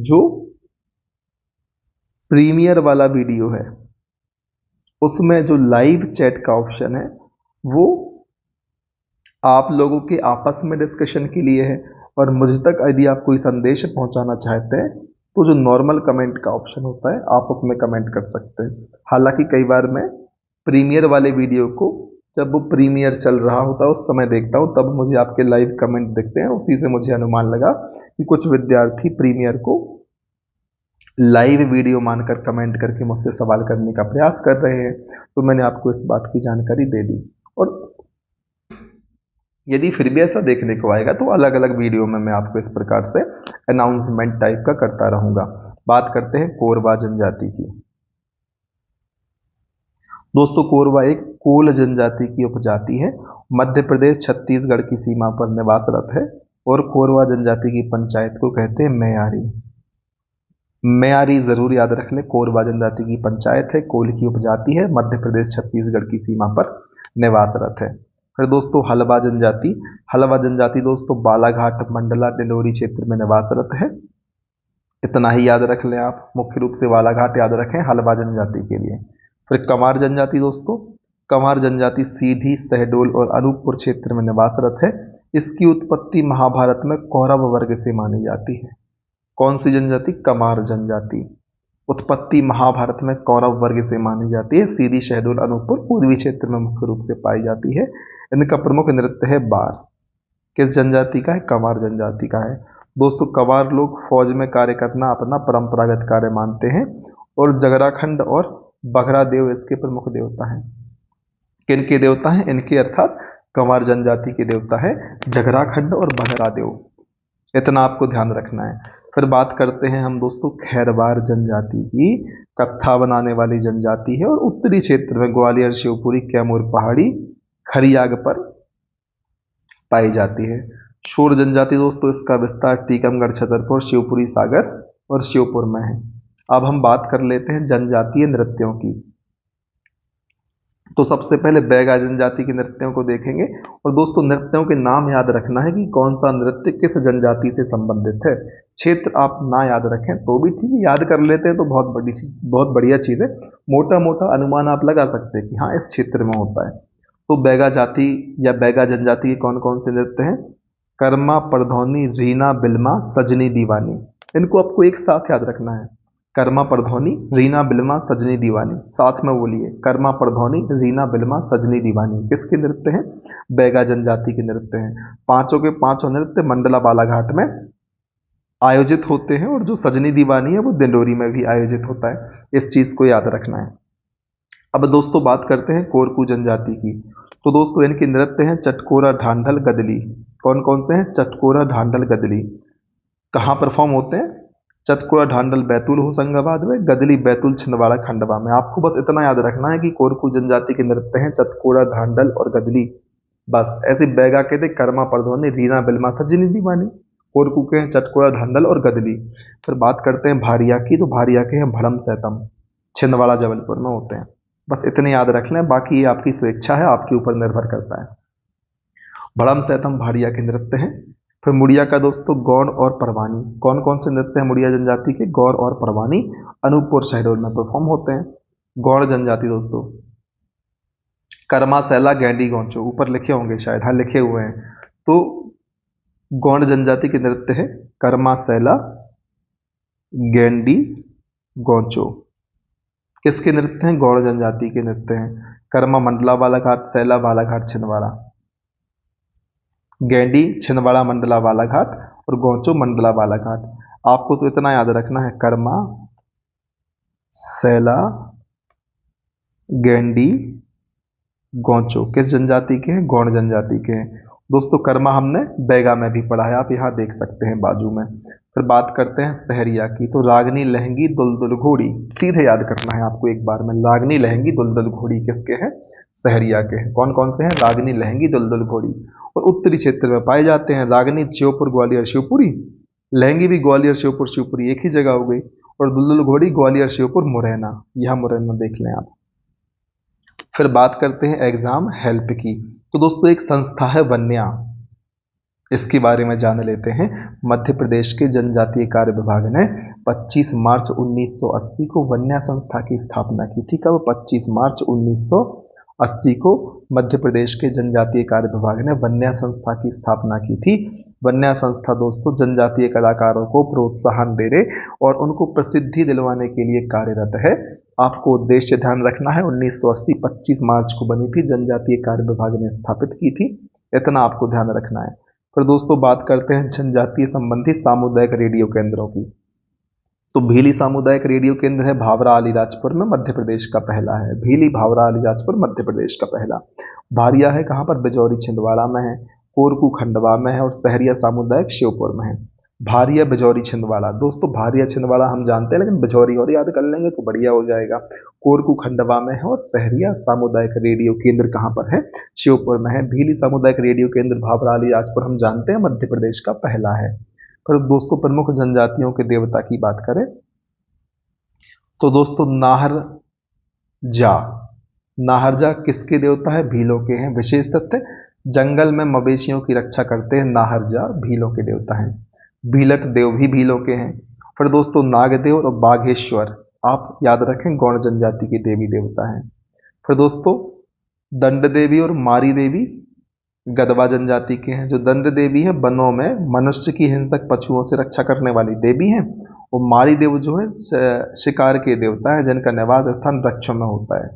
जो प्रीमियर वाला वीडियो है उसमें जो लाइव चैट का ऑप्शन है वो आप लोगों के आपस में डिस्कशन के लिए है, और मुझ तक यदि आप कोई संदेश पहुंचाना चाहते हैं तो जो नॉर्मल कमेंट का ऑप्शन होता है आप उसमें कमेंट कर सकते हैं। हालांकि कई बार मैं प्रीमियर वाले वीडियो को जब वो प्रीमियर चल रहा होता है उस समय देखता हूँ, तब मुझे आपके लाइव कमेंट दिखते हैं। उसी से मुझे अनुमान लगा कि कुछ विद्यार्थी प्रीमियर को लाइव वीडियो मानकर कमेंट करके मुझसे सवाल करने का प्रयास कर रहे हैं, तो मैंने आपको इस बात की जानकारी दे दी। और यदि फिर भी ऐसा देखने को आएगा तो अलग अलग वीडियो में मैं आपको इस प्रकार से अनाउंसमेंट टाइप का करता रहूंगा। बात करते हैं कोरवा जनजाति की। दोस्तों कोरवा एक कोल जनजाति की उपजाति है, मध्य प्रदेश छत्तीसगढ़ की सीमा पर निवासरत है, और कोरवा जनजाति की पंचायत को कहते हैं मेयारी। मेयारी जरूर याद रख लें। कोरवा जनजाति की पंचायत है, कोल की उपजाति है, मध्य प्रदेश छत्तीसगढ़ की सीमा पर निवासरत है। फिर दोस्तों हलवा जनजाति। हलवा जनजाति दोस्तों बालाघाट मंडला डिंडोरी क्षेत्र में निवासरत है। इतना ही याद रख लें आप, मुख्य रूप से बालाघाट याद रखें हलवा जनजाति के लिए। फिर कंवार जनजाति दोस्तों, कंवार जनजाति सीधी, शहडोल और अनूपपुर क्षेत्र में निवासरत है। इसकी उत्पत्ति महाभारत में कौरव वर्ग से मानी जाती है। कौन सी जनजाति? कंवार जनजाति। उत्पत्ति महाभारत में कौरव वर्ग से मानी जाती है। सीधी, शहडोल, अनूपपुर पूर्वी क्षेत्र में मुख्य रूप से पाई जाती है। इनका प्रमुख नृत्य है बार। किस जनजाति का है? कंवार जनजाति का है। दोस्तों कंवार लोग फौज में कार्य करना अपना परंपरागत कार्य मानते हैं, और जगराखंड और बघरा देव इसके प्रमुख देवता हैं। किन के देवता हैं? इनके अर्थात कंवार जनजाति के देवता है जगराखंड और बघरा देव। इतना आपको ध्यान रखना है। फिर बात करते हैं हम दोस्तों खैरवार जनजाति की। कत्था बनाने वाली जनजाति है और उत्तरी क्षेत्र में ग्वालियर, शिवपुरी, कैमूर पहाड़ी, खरियाग पर पाई जाती है। शूर जनजाति दोस्तों इसका विस्तार टीकमगढ़, छतरपुर, शिवपुरी, सागर और श्योपुर में है। अब हम बात कर लेते हैं जनजातीय नृत्यों की। तो सबसे पहले बैगा जनजाति के नृत्यों को देखेंगे, और दोस्तों नृत्यों के नाम याद रखना है कि कौन सा नृत्य किस जनजाति से संबंधित है। क्षेत्र आप ना याद रखें तो भी ठीक है, याद कर लेते हैं तो बहुत बढ़िया चीज़ है। मोटा मोटा अनुमान आप लगा सकते हैं कि हाँ इस क्षेत्र में होता है। तो बैगा जाति या बैगा जनजाति के कौन कौन से नृत्य हैं? कर्मा, परधौनी, रीना, बिल्मा, सजनी, दीवानी। इनको आपको एक साथ याद रखना है। कर्मा, परधौनी, रीना, बिल्मा, सजनी, दीवानी। साथ में बोलिए, कर्मा, परधौनी, रीना, बिल्मा, सजनी, दीवानी। किसके नृत्य हैं? बैगा जनजाति के नृत्य हैं। पांचों के पांचों नृत्य मंडला बालाघाट में आयोजित होते हैं, और जो सजनी दीवानी है वो दिंडोरी में भी आयोजित होता है। इस चीज को याद रखना है। अब दोस्तों बात करते हैं कोरकू जनजाति की। तो दोस्तों इनके नृत्य हैं चटकोरा, ढांढल, गदली। कौन कौन से हैं? चटकोरा, ढांढल, गदली। कहाँ परफॉर्म होते हैं? चटकोरा ढांडल बैतूल होशंगाबाद में, गदली बैतूल छिंदवाड़ा खंडवा में। आपको बस इतना याद रखना है कि कोरकू जनजाति के नृत्य हैं चटकोरा, ढांडल और गदली। बस ऐसे बैगा के थे कर्मा, परधौनी, रीना, बिल्मा, सजनी, दीवानी। कोरकू के हैं चटकोरा, ढांडल और गदली। फिर बात करते हैं भारिया की। तो भारिया के हैं भड़म, सैतम, छिंदवाड़ा जबलपुर में होते हैं। बस इतने याद रख लें, बाकी ये आपकी स्वेच्छा है, आपके ऊपर निर्भर करता है। भड़म, सैतम भारिया के नृत्य हैं। फिर मुड़िया का दोस्तों गौड़ और परवानी। कौन कौन से नृत्य हैं मुड़िया जनजाति के? गौड़ और परवानी अनूपपुर, शहडोल में परफॉर्म होते हैं। गौड़ जनजाति दोस्तों कर्मा, सैला, गैंडी, गौंचो। ऊपर लिखे होंगे शायद, हाँ लिखे हुए हैं। तो गौड़ जनजाति के नृत्य है कर्मा, सैला, गैंडी, गौंचो। किसके नृत्य हैं? गौड़ जनजाति के नृत्य हैं। कर्मा मंडला बालाघाट, सैला बालाघाट, छिंदवाड़ा। गेंडी छिंदवाड़ा मंडला बालाघाट और गौचो मंडला बालाघाट। आपको तो इतना याद रखना है, कर्मा, सैला, गेंडी, गौचो किस जनजाति के हैं? गौड़ जनजाति के हैं। दोस्तों कर्मा हमने बैगा में भी पढ़ा है, आप यहाँ देख सकते हैं बाजू में। फिर बात करते हैं सहरिया की, तो रागनी लहंगी दुलदुल घोड़ी, सीधे याद करना है आपको एक बार में। रागनी लहंगी दुलदुल घोड़ी किसके हैं? सहरिया के हैं। कौन कौन से हैं? रागनी लहंगी दुलदुल घोड़ी। और उत्तरी क्षेत्र में पाए जाते हैं रागनी श्योपुर ग्वालियर शिवपुरी, लहंगी भी ग्वालियर श्योपुर शिवपुरी एक ही जगह हो गई, और दुलदुल घोड़ी ग्वालियर श्योपुर मुरैना, यह मुरैना देख लें आप। फिर बात करते हैं एग्जाम हेल्प की, तो दोस्तों एक संस्था है वन्या, इसके बारे में जान लेते हैं। मध्य प्रदेश के जनजातीय कार्य विभाग ने 25 मार्च 1980 को वन्या संस्था की स्थापना की थी। कब? 25 मार्च 1980 को मध्य प्रदेश के जनजातीय कार्य विभाग ने वन्या संस्था की स्थापना की थी। वन्या संस्था दोस्तों जनजातीय कलाकारों को प्रोत्साहन देने और उनको प्रसिद्धि दिलवाने के लिए कार्यरत है। आपको उद्देश्य ध्यान रखना है, 1980 25 मार्च को बनी थी, जनजातीय कार्य विभाग ने स्थापित की थी, इतना आपको ध्यान रखना है। फिर दोस्तों बात करते हैं जनजातीय संबंधी सामुदायिक रेडियो केंद्रों की, तो भीली सामुदायिक रेडियो केंद्र है भावरा अलीराजपुर में, मध्य प्रदेश का पहला है। भीली भावरा अलीराजपुर मध्य प्रदेश का पहला। भारिया है कहाँ पर? बिजौरी छिंदवाड़ा में है, कोरकू खंडवा में है, और सहरिया सामुदायिक श्योपुर में है। भारिया बिजौरी छिंदवाड़ा, दोस्तों भारिया छिंदवाड़ा हम जानते हैं, लेकिन बिजौरी और याद कर लेंगे तो बढ़िया हो जाएगा। कोरकू खंडवा में है, और सहरिया सामुदायिक रेडियो केंद्र कहाँ पर है? श्योपुर में है। भीली सामुदायिक रेडियो केंद्र भावरा अलीराजपुर हम जानते हैं मध्य प्रदेश का पहला है। पर दोस्तों प्रमुख जनजातियों के देवता की बात करें तो दोस्तों नाहरजा, नाहरजा किसके देवता है? भीलों के हैं। विशेष तथ्य, जंगल में मवेशियों की रक्षा करते हैं नाहरजा, भीलों के देवता हैं। भीलट देव भी भीलों के हैं। फिर दोस्तों नागदेव और बाघेश्वर, आप याद रखें, गौड़ जनजाति के देवी देवता हैं। फिर दोस्तों दंड देवी और मारी देवी गदवा जनजाति के हैं। जो दंड देवी है वनों में मनुष्य की हिंसक पशुओं से रक्षा करने वाली देवी हैं, और मारी देव जो है शिकार के देवता है, जिनका निवास स्थान वृक्षों में होता है।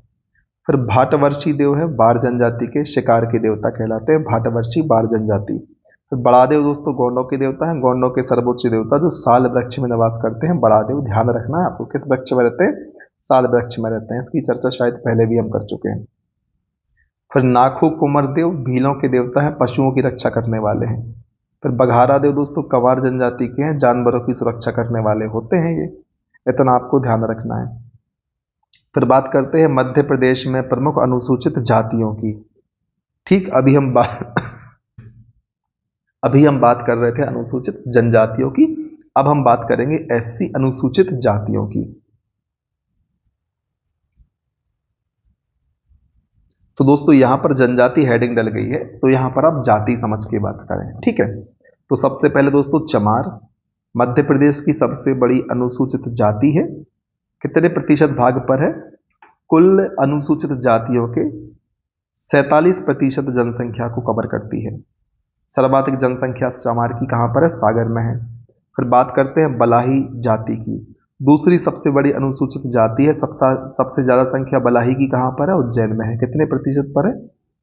फिर भाटवर्षी देव है बार जनजाति के, शिकार के देवता कहलाते हैं भाटवर्षी बार जनजाति। फिर बड़ादेव दोस्तों गौंडों के देवता हैं, गौंडों के सर्वोच्च देवता जो साल वृक्ष में निवास करते हैं, बड़ादेव। ध्यान रखना है आपको, किस वृक्ष में रहते हैं? साल वृक्ष में रहते हैं। इसकी चर्चा शायद पहले भी हम कर चुके हैं। फिर नाखू कुंवर देव भीलों के देवता हैं, पशुओं की रक्षा करने वाले हैं। फिर बघारा देव दोस्तों कवार जनजाति के हैं, जानवरों की सुरक्षा करने वाले होते हैं ये, इतना आपको ध्यान रखना है। फिर बात करते हैं मध्य प्रदेश में प्रमुख अनुसूचित जातियों की। ठीक, अभी हम बात कर रहे थे अनुसूचित जनजातियों की, अब हम बात करेंगे एससी अनुसूचित जातियों की। तो दोस्तों यहां पर जनजाति हेडिंग डल गई है, तो यहां पर आप जाति समझ के बात करें, ठीक है। तो सबसे पहले दोस्तों चमार मध्य प्रदेश की सबसे बड़ी अनुसूचित जाति है। कितने प्रतिशत भाग पर है? कुल अनुसूचित जातियों के 47% जनसंख्या को कवर करती है। सर्वाधिक जनसंख्या चमार की कहां पर है? सागर में है। फिर बात करते हैं बलाही जाति की, दूसरी सबसे बड़ी अनुसूचित जाति है। सबसे ज्यादा संख्या बलाही की कहां पर है? उज्जैन में है। कितने प्रतिशत पर है?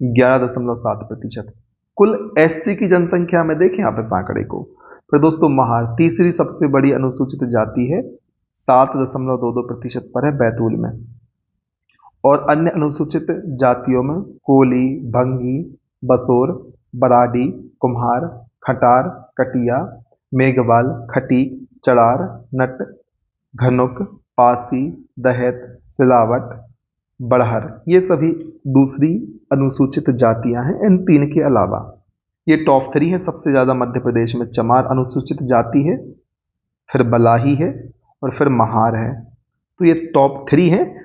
11.7%। कुल एससी की जनसंख्या में देखें आप इस आंकड़े को। फिर दोस्तों महार तीसरी सबसे बड़ी अनुसूचित जाति है, 7.22% पर है, बैतूल में। और अन्य अनुसूचित जातियों में कोली, भंगी, बसोर, बराडी, कुम्हार, खटार, कटिया, मेघवाल, खटीक, चड़ार, नट, घनुक, पासी, दहेत, सिलावट, बड़हर, ये सभी दूसरी अनुसूचित जातियां हैं। इन तीन के अलावा ये टॉप 3 है। सबसे ज्यादा मध्य प्रदेश में चमार अनुसूचित जाति है, फिर बलाही है, और फिर महार है। तो ये टॉप 3 है।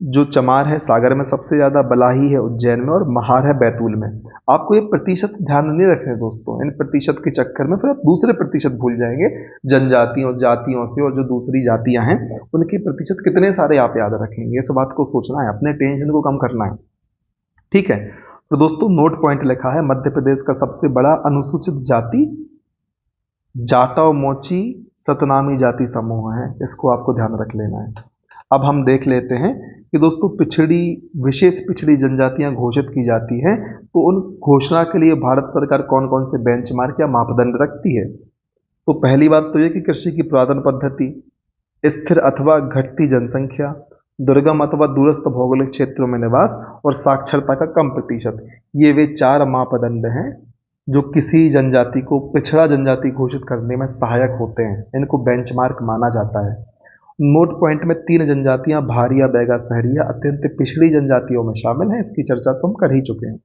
जो चमार है सागर में सबसे ज्यादा, बलाही है उज्जैन में, और महार है बैतूल में। आपको ये प्रतिशत ध्यान नहीं रखने दोस्तों, इन प्रतिशत के चक्कर में फिर आप दूसरे प्रतिशत भूल जाएंगे जनजातियों जातियों से, और जो दूसरी जातियां हैं उनके प्रतिशत कितने सारे आप याद रखेंगे, इस बात को सोचना है, अपने टेंशन को कम करना है, ठीक है। तो दोस्तों नोट पॉइंट लिखा है, मध्य प्रदेश का सबसे बड़ा अनुसूचित जाति जाटव मोची सतनामी जाति समूह है, इसको आपको ध्यान रख लेना है। अब हम देख लेते हैं कि दोस्तों विशेष पिछड़ी जनजातियां घोषित की जाती हैं, तो उन घोषणा के लिए भारत सरकार कौन कौन से बेंचमार्क या मापदंड रखती है। तो पहली बात तो यह कि कृषि की पुरातन पद्धति, स्थिर अथवा घटती जनसंख्या, दुर्गम अथवा दूरस्थ भौगोलिक क्षेत्रों में निवास और साक्षरता का कम प्रतिशत। ये वे 4 मापदंड हैं जो किसी जनजाति को पिछड़ा जनजाति घोषित करने में सहायक होते हैं। इनको बेंचमार्क माना जाता है। नोट पॉइंट में 3 जनजातियां भारिया, बैगा, सहरिया अत्यंत पिछड़ी जनजातियों में शामिल हैं। इसकी चर्चा तो हम कर ही चुके हैं।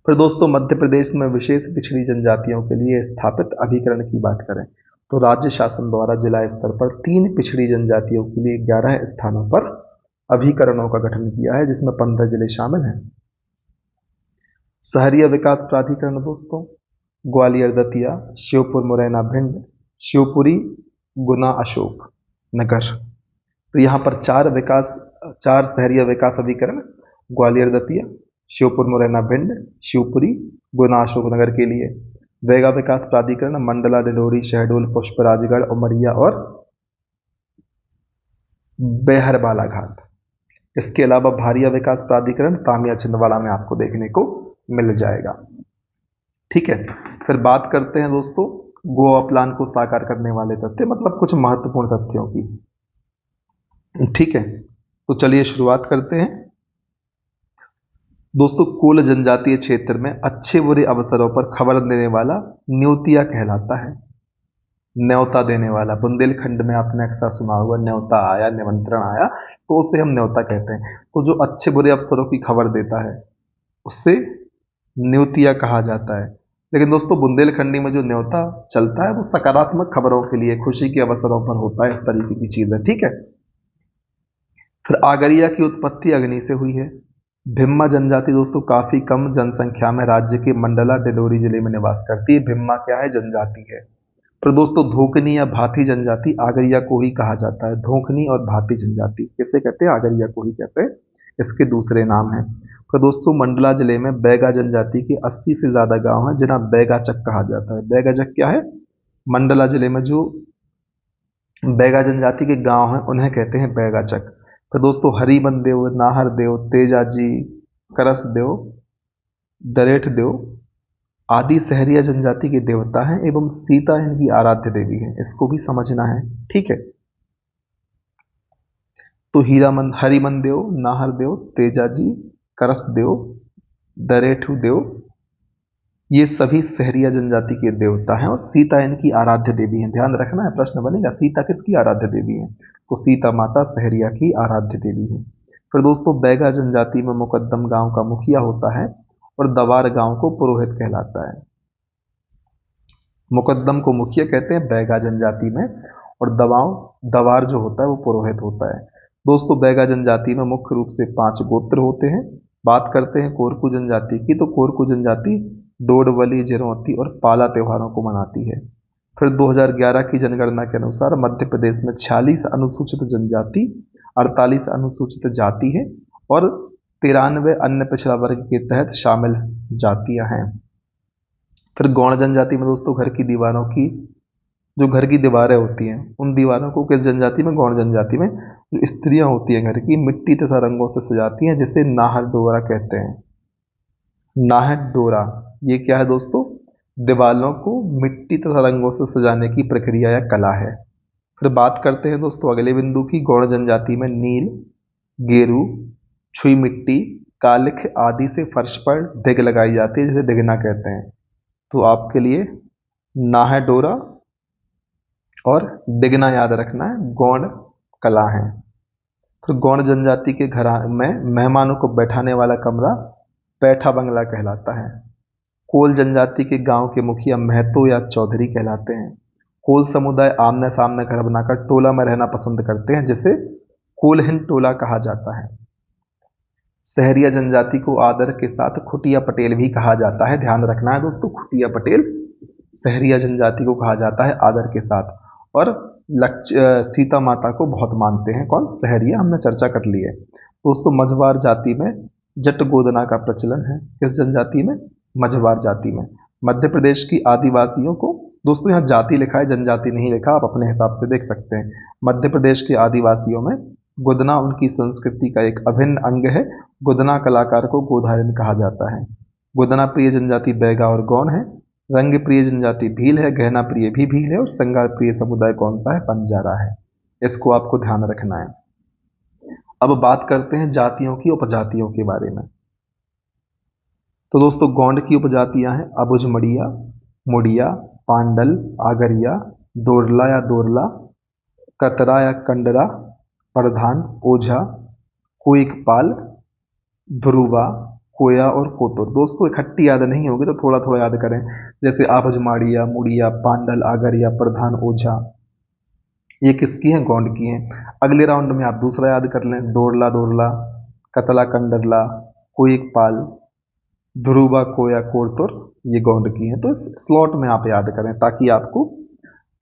फिर दोस्तों मध्य प्रदेश में विशेष पिछड़ी जनजातियों के लिए स्थापित अभिकरण की बात करें तो राज्य शासन द्वारा जिला स्तर पर 3 पिछड़ी जनजातियों के लिए 11 स्थानों पर अभिकरणों का गठन किया है, जिसमें 15 जिले शामिल हैं। शहरीय विकास प्राधिकरण दोस्तों ग्वालियर, दतिया, श्योपुर, मुरैना, भिंड, शिवपुरी, गुना, अशोक नगर। तो यहाँ पर 4 शहरीय विकास अभिकरण ग्वालियर, दतिया, श्योपुर, मुरैना, भिंड, शिवपुरी, गुना, अशोकनगर के लिए। वेगा विकास प्राधिकरण मंडला, डिडोरी, शहडोल, पुष्पराजगढ़, उमरिया और बेहर बालाघाट। इसके अलावा भारिया विकास प्राधिकरण तामिया, छिंदवाड़ा में आपको देखने को मिल जाएगा। ठीक है, फिर बात करते हैं दोस्तों गोवा प्लान को साकार करने वाले तथ्य, मतलब कुछ महत्वपूर्ण तथ्यों की। ठीक है, तो चलिए शुरुआत करते हैं। दोस्तों कोल जनजातीय क्षेत्र में अच्छे बुरे अवसरों पर खबर देने वाला न्योतिया कहलाता है। न्योता देने वाला, बुंदेलखंड में आपने अक्सर सुना होगा, न्योता आया, निमंत्रण आया, तो उसे हम न्योता कहते हैं। तो जो अच्छे बुरे अवसरों की खबर देता है उससे न्योतिया कहा जाता है। लेकिन दोस्तों बुंदेलखंडी में जो न्योता चलता है वो सकारात्मक खबरों के लिए, खुशी के अवसरों पर होता है, इस तरीके की चीज है। ठीक है, फिर आगरिया की उत्पत्ति अग्नि से हुई है। भिम्मा जनजाति दोस्तों काफी कम जनसंख्या में राज्य के मंडला, डिडोरी जिले में निवास करती है। भिम्मा क्या है? जनजाति है। फिर दोस्तों धोकनी या भाती जनजाति आगरिया को ही कहा जाता है। धोकनी और भाती जनजाति किसे कहते हैं? आगरिया को ही कहते हैं, इसके दूसरे नाम है। फिर दोस्तों मंडला जिले में बैगा जनजाति के 80 से ज्यादा गांव हैं जिन्हें बैगाचक कहा जाता है। बैगाचक क्या है? मंडला जिले में जो बैगा जनजाति के गांव हैं उन्हें कहते हैं बैगाचक। फिर दोस्तों हरिमन देव, नाहर देव, तेजाजी, करस देव, दरेठ देव आदि सहरिया जनजाति के देवता हैं एवं सीता इनकी आराध्य देवी है। इसको भी समझना है। ठीक है, तो हरिमन देव, नाहर देव, तेजाजी, करस देव, दरेठु देव ये सभी सहरिया जनजाति के देवता हैं और सीता इनकी आराध्य देवी है। ध्यान रखना है, प्रश्न बनेगा सीता किसकी आराध्य देवी है? तो सीता माता सहरिया की आराध्य देवी है। फिर दोस्तों बैगा जनजाति में मुकद्दम गांव का मुखिया होता है और दवार गांव को पुरोहित कहलाता है। मुकद्दम को मुखिया कहते हैं बैगा जनजाति में, और दवार जो होता है वो पुरोहित होता है। दोस्तों बैगा जनजाति में मुख्य रूप से 5 गोत्र होते हैं। बात करते हैं कोरकू जनजाति की, तो कोरकू जनजाति डोडवली, जिरौती और पाला त्योहारों को मनाती है। फिर 2011 की जनगणना के अनुसार मध्य प्रदेश में 46 अनुसूचित जनजाति, 48 अनुसूचित जाति है और 93 अन्य पिछड़ा वर्ग के तहत शामिल जातियां हैं। फिर गौड़ जनजाति में दोस्तों घर की दीवारें होती हैं, उन दीवारों को किस जनजाति में? गौड़ जनजाति में। जो स्त्रियां होती हैं घर की, मिट्टी तथा रंगों से सजाती हैं, जिसे नाहर डोरा कहते हैं। नाहर डोरा ये क्या है दोस्तों? दीवारों को मिट्टी तथा रंगों से सजाने की प्रक्रिया या कला है। फिर बात करते हैं दोस्तों अगले बिंदु की। गौड़ जनजाति में नील, गेरू, छुई मिट्टी, कालिख आदि से फर्श पर डिग लगाई जाती है, जिसे डिगना कहते हैं। तो आपके लिए नाहर डोरा और डिगना याद रखना है, गौड़ कला है। फिर गौड़ जनजाति के घर में मेहमानों को बैठाने वाला कमरा पैठा बंगला कहलाता है। कोल जनजाति के गांव के मुखिया महतो या चौधरी कहलाते हैं। कोल समुदाय आमने सामने घर बनाकर टोला में रहना पसंद करते हैं, जिसे कोलहिन टोला कहा जाता है। सहरिया जनजाति को आदर के साथ खुटिया पटेल भी कहा जाता है। ध्यान रखना है दोस्तों, खुटिया पटेल सहरिया जनजाति को कहा जाता है आदर के साथ। और सीता माता को बहुत मानते हैं। कौन? सहरिया, हमने चर्चा कर ली है। दोस्तों मझवार जाति में जट गोदना का प्रचलन है। किस जनजाति में? मझवार जाति में। मध्य प्रदेश की आदिवासियों को दोस्तों यहाँ जाति लिखा है, जनजाति नहीं लिखा, आप अपने हिसाब से देख सकते हैं। मध्य प्रदेश के आदिवासियों में गुदना उनकी संस्कृति का एक अभिन्न अंग है। गुदना कलाकार को गोधारण कहा जाता है। गुदना प्रिय जनजाति बैगा और गौंड है। रंग प्रिय जनजाति भील है। गहना प्रिय भी भील है। और श्रृंगार प्रिय समुदाय कौन सा है? बंजारा है। इसको आपको ध्यान रखना है। अब बात करते हैं जातियों की उपजातियों के बारे में। तो दोस्तों गौंड की उपजातियां हैं अबुझमड़िया, मुड़िया, पांडल, आगरिया, दोरला या दोरला, कतरा या कंडरा, प्रधान, ओझा, कोइकपाल, ध्रुवा, कोया और कोतुर। दोस्तों इकट्ठी याद नहीं होगी तो थोड़ा थोड़ा याद करें, जैसे आबुझमाड़िया, मुड़िया, पांडल, आगरिया, प्रधान, ओझा, ये किसकी हैं? गौंड की हैं। अगले राउंड में आप दूसरा याद कर लें, दोरला दोरला, कतला कंडरला, कोइकपाल, ध्रुवा, कोया, कोतुर, ये गौंड की हैं। तो इस स्लॉट में आप याद करें ताकि आपको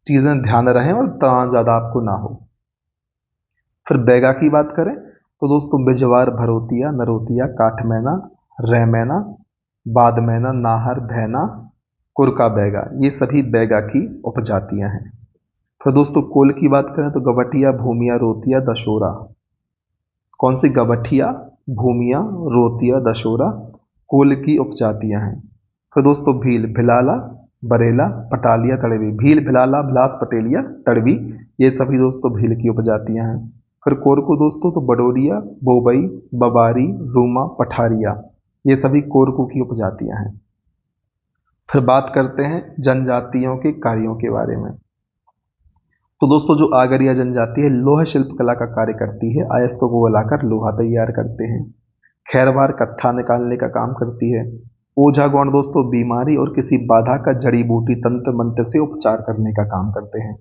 चीजें ध्यान रहें और तनाव ज्यादा आपको ना हो। फिर बैगा की बात करें तो दोस्तों बिजवार, भरोतिया, नरोतिया, काठमैना, रैमैना, बादमैना, नाहर, भैना, कुरका बैगा, ये सभी बैगा की उपजातियां हैं। फिर दोस्तों कोल की बात करें तो गवटिया, भूमिया, रोतिया, दशोरा। कौन सी? गवटिया, भूमिया, रोतिया, दशोरा कोल की उपजातियां हैं। फिर दोस्तों भील, भिलाला, बरेला, पटालिया, तड़वी। भील, भिलाला, बिलास, पटेलिया, तड़वी, ये सभी दोस्तों भील की उपजातियां हैं। फिर कोरकू दोस्तों तो बडोरिया, बोबई, बबारी, रूमा, पठारिया, ये सभी कोरकू की उपजातियां हैं। फिर बात करते हैं जनजातियों के कार्यों के बारे में। तो दोस्तों जो आगरिया जनजाति है लोह शिल्प कला का कार्य करती है। अयस्कों को गलाकर लोहा तैयार करते हैं। खैरवार कत्था निकालने का काम करती है। ओझा गौंड दोस्तों बीमारी और किसी बाधा का जड़ी बूटी तंत्र मंत्र से उपचार करने का काम करते हैं।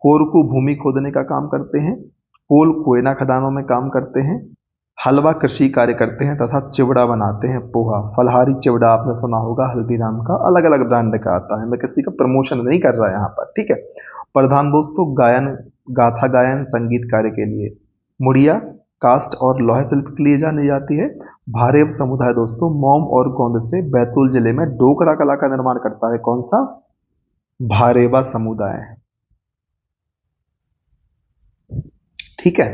कोरकू भूमि खोदने का काम करते हैं। कोल कोयला खदानों में काम करते हैं। हलवा कृषि कार्य करते हैं तथा चिवड़ा बनाते हैं। पोहा, फलहारी चिवड़ा आपने सुना होगा, हल्दीराम का अलग अलग ब्रांड का आता है। मैं किसी का प्रमोशन नहीं कर रहा यहाँ पर, ठीक है। प्रधान दोस्तों गायन, गाथा गायन, संगीत कार्य के लिए। मुड़िया कास्ट और लोह शिल्प के लिए जानी जाती है। भारेव समुदाय दोस्तों मोम और गोंद से बैतूल जिले में डोकरा कला का निर्माण करता है। कौन सा? भारेवा समुदाय, ठीक है।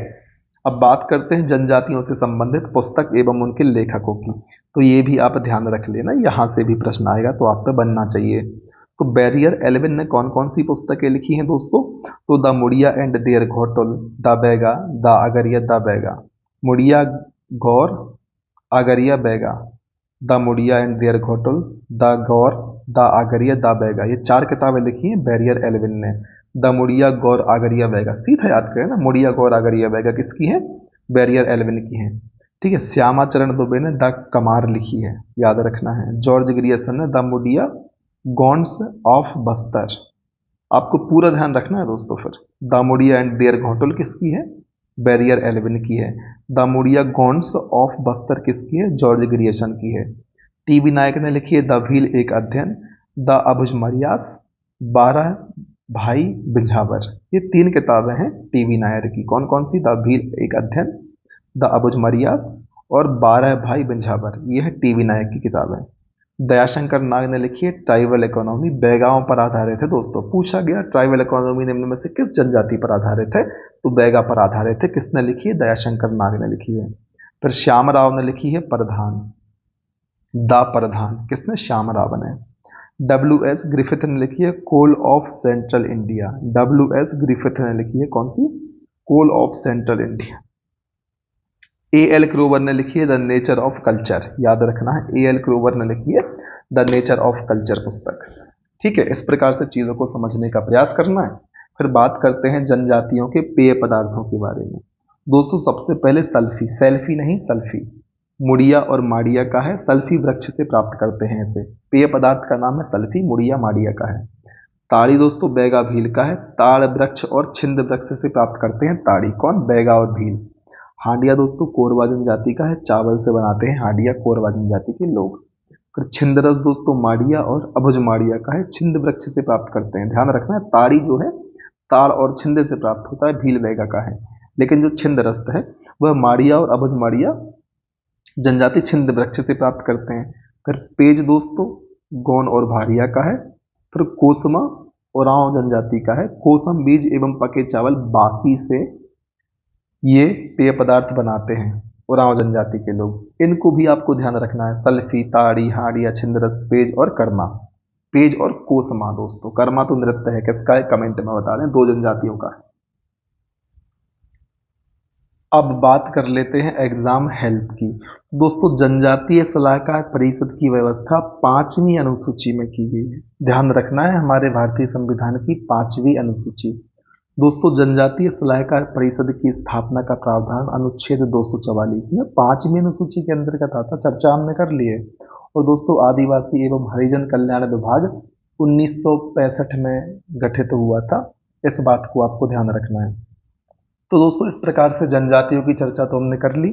अब बात करते हैं जनजातियों से संबंधित पुस्तक एवं उनके लेखकों की। तो ये भी आप ध्यान रख लेना, यहां से भी प्रश्न आएगा तो आप पे बनना चाहिए। तो बैरियर एल्विन ने कौन कौन सी पुस्तकें लिखी हैं दोस्तों? तो the Muria and their ghotul, the Baiga, the Agaria, the Baiga. Muria Gaur, Agaria Baiga, the Muria and their ghotul, the Gaur, the Agaria, the Baiga, ये 4 किताबें लिखी हैं बैरियर एल्विन ने। द मुड़िया गौर आगरिया बैगा, सीधा याद करें ना, मुड़िया गौर आगरिया बैगा किसकी है? बैरियर एल्विन की है, ठीक है। श्यामा चरण दुबे ने द कमार लिखी है, याद रखना है। जॉर्ज ग्रियर्सन ने the Mudiya Gonds of Bastar, आपको पूरा ध्यान रखना है दोस्तों। फिर द मुड़िया एंड देयर घोटल किसकी है? बैरियर एल्विन की है। The Mudiya Gonds of Bastar किसकी है? जॉर्ज ग्रियर्सन की है। टीबी नायक ने लिखी है द भील एक अध्ययन, द अबुझमारियास, 12 भाई बिझावर, ये 3 किताबें हैं टीबी नायर की। कौन कौन सी? द भील एक अध्ययन, द अबुझमारियास और 12 भाई बिझावर, ये है टीबी नायक की किताबें। दयाशंकर नाग ने लिखी है ट्राइबल इकोनॉमी, बैगाओं पर आधारित है दोस्तों। पूछा गया ट्राइबल इकोनॉमी निम्न में से किस जनजाति पर आधारित है? तो बैगा पर आधारित है। किसने लिखी है? दयाशंकर नाग ने लिखी है। फिर श्याम राव ने लिखी है प्रधान, द प्रधान, किसने? श्याम राव ने। डब्ल्यू.एस. ग्रिफिथ ने लिखी है Kol of Central India, W S. Griffith ने लिखी है कौन सी? Kol of Central India. A L. Kroeber ने लिखी है द नेचर ऑफ कल्चर, याद रखना है, ए.एल. क्रोवर ने लिखी है द नेचर ऑफ कल्चर पुस्तक, ठीक है। इस प्रकार से चीजों को समझने का प्रयास करना है। फिर बात करते हैं जनजातियों के पेय पदार्थों के बारे में। दोस्तों सबसे पहले सल्फी, सेल्फी नहीं सल्फी, मुड़िया और माड़िया का है। सल्फी वृक्ष से प्राप्त करते हैं इसे। पेय पदार्थ का नाम है सल्फी, मुड़िया माड़िया का है। ताड़ी दोस्तों बैगा भील का है। ताड़ वृक्ष और छिंद वृक्ष से प्राप्त करते हैं ताड़ी। कौन? बैगा और भील। हांडिया दोस्तों कोरवा जनजाति का है, चावल से बनाते हैं हांडिया कोरवा जनजाति के लोग। फिर छिंदरस दोस्तों माड़िया और अभुज माड़िया का है, छिंद वृक्ष से प्राप्त करते हैं। ध्यान रखना है ताड़ी जो है ताड़ और छिंदे से प्राप्त होता है, भील बैगा का है। लेकिन जो छिंद रस्त है वह माड़िया और अभुज माड़िया जनजाति छिंद वृक्ष से प्राप्त करते हैं। फिर पेज दोस्तों गौन और भारिया का है। फिर कोसमा उरांव जनजाति का है। कोसम बीज एवं पके चावल बासी से ये पेय पदार्थ बनाते हैं उरांव जनजाति के लोग। इनको भी आपको ध्यान रखना है। सल्फी, ताड़ी, हाड़िया, छिंदरस, पेज और कर्मा। पेज और कोसमा दोस्तों, कर्मा तो नृत्य है, किसका है कमेंट में बता दें, 2 जनजातियों का है। अब बात कर लेते हैं एग्जाम हेल्प की। दोस्तों जनजातीय सलाहकार परिषद की व्यवस्था 5वीं अनुसूची में की गई है। ध्यान रखना है, हमारे भारतीय संविधान की 5वीं अनुसूची। दोस्तों जनजातीय सलाहकार परिषद की स्थापना का प्रावधान अनुच्छेद 244 में 5वीं अनुसूची के अंतर्गत आता, चर्चा हमने कर ली है। और दोस्तों आदिवासी एवं हरिजन कल्याण विभाग 1965 में गठित हुआ था। इस बात को आपको ध्यान रखना है। तो दोस्तों इस प्रकार से जनजातियों की चर्चा तो हमने कर ली।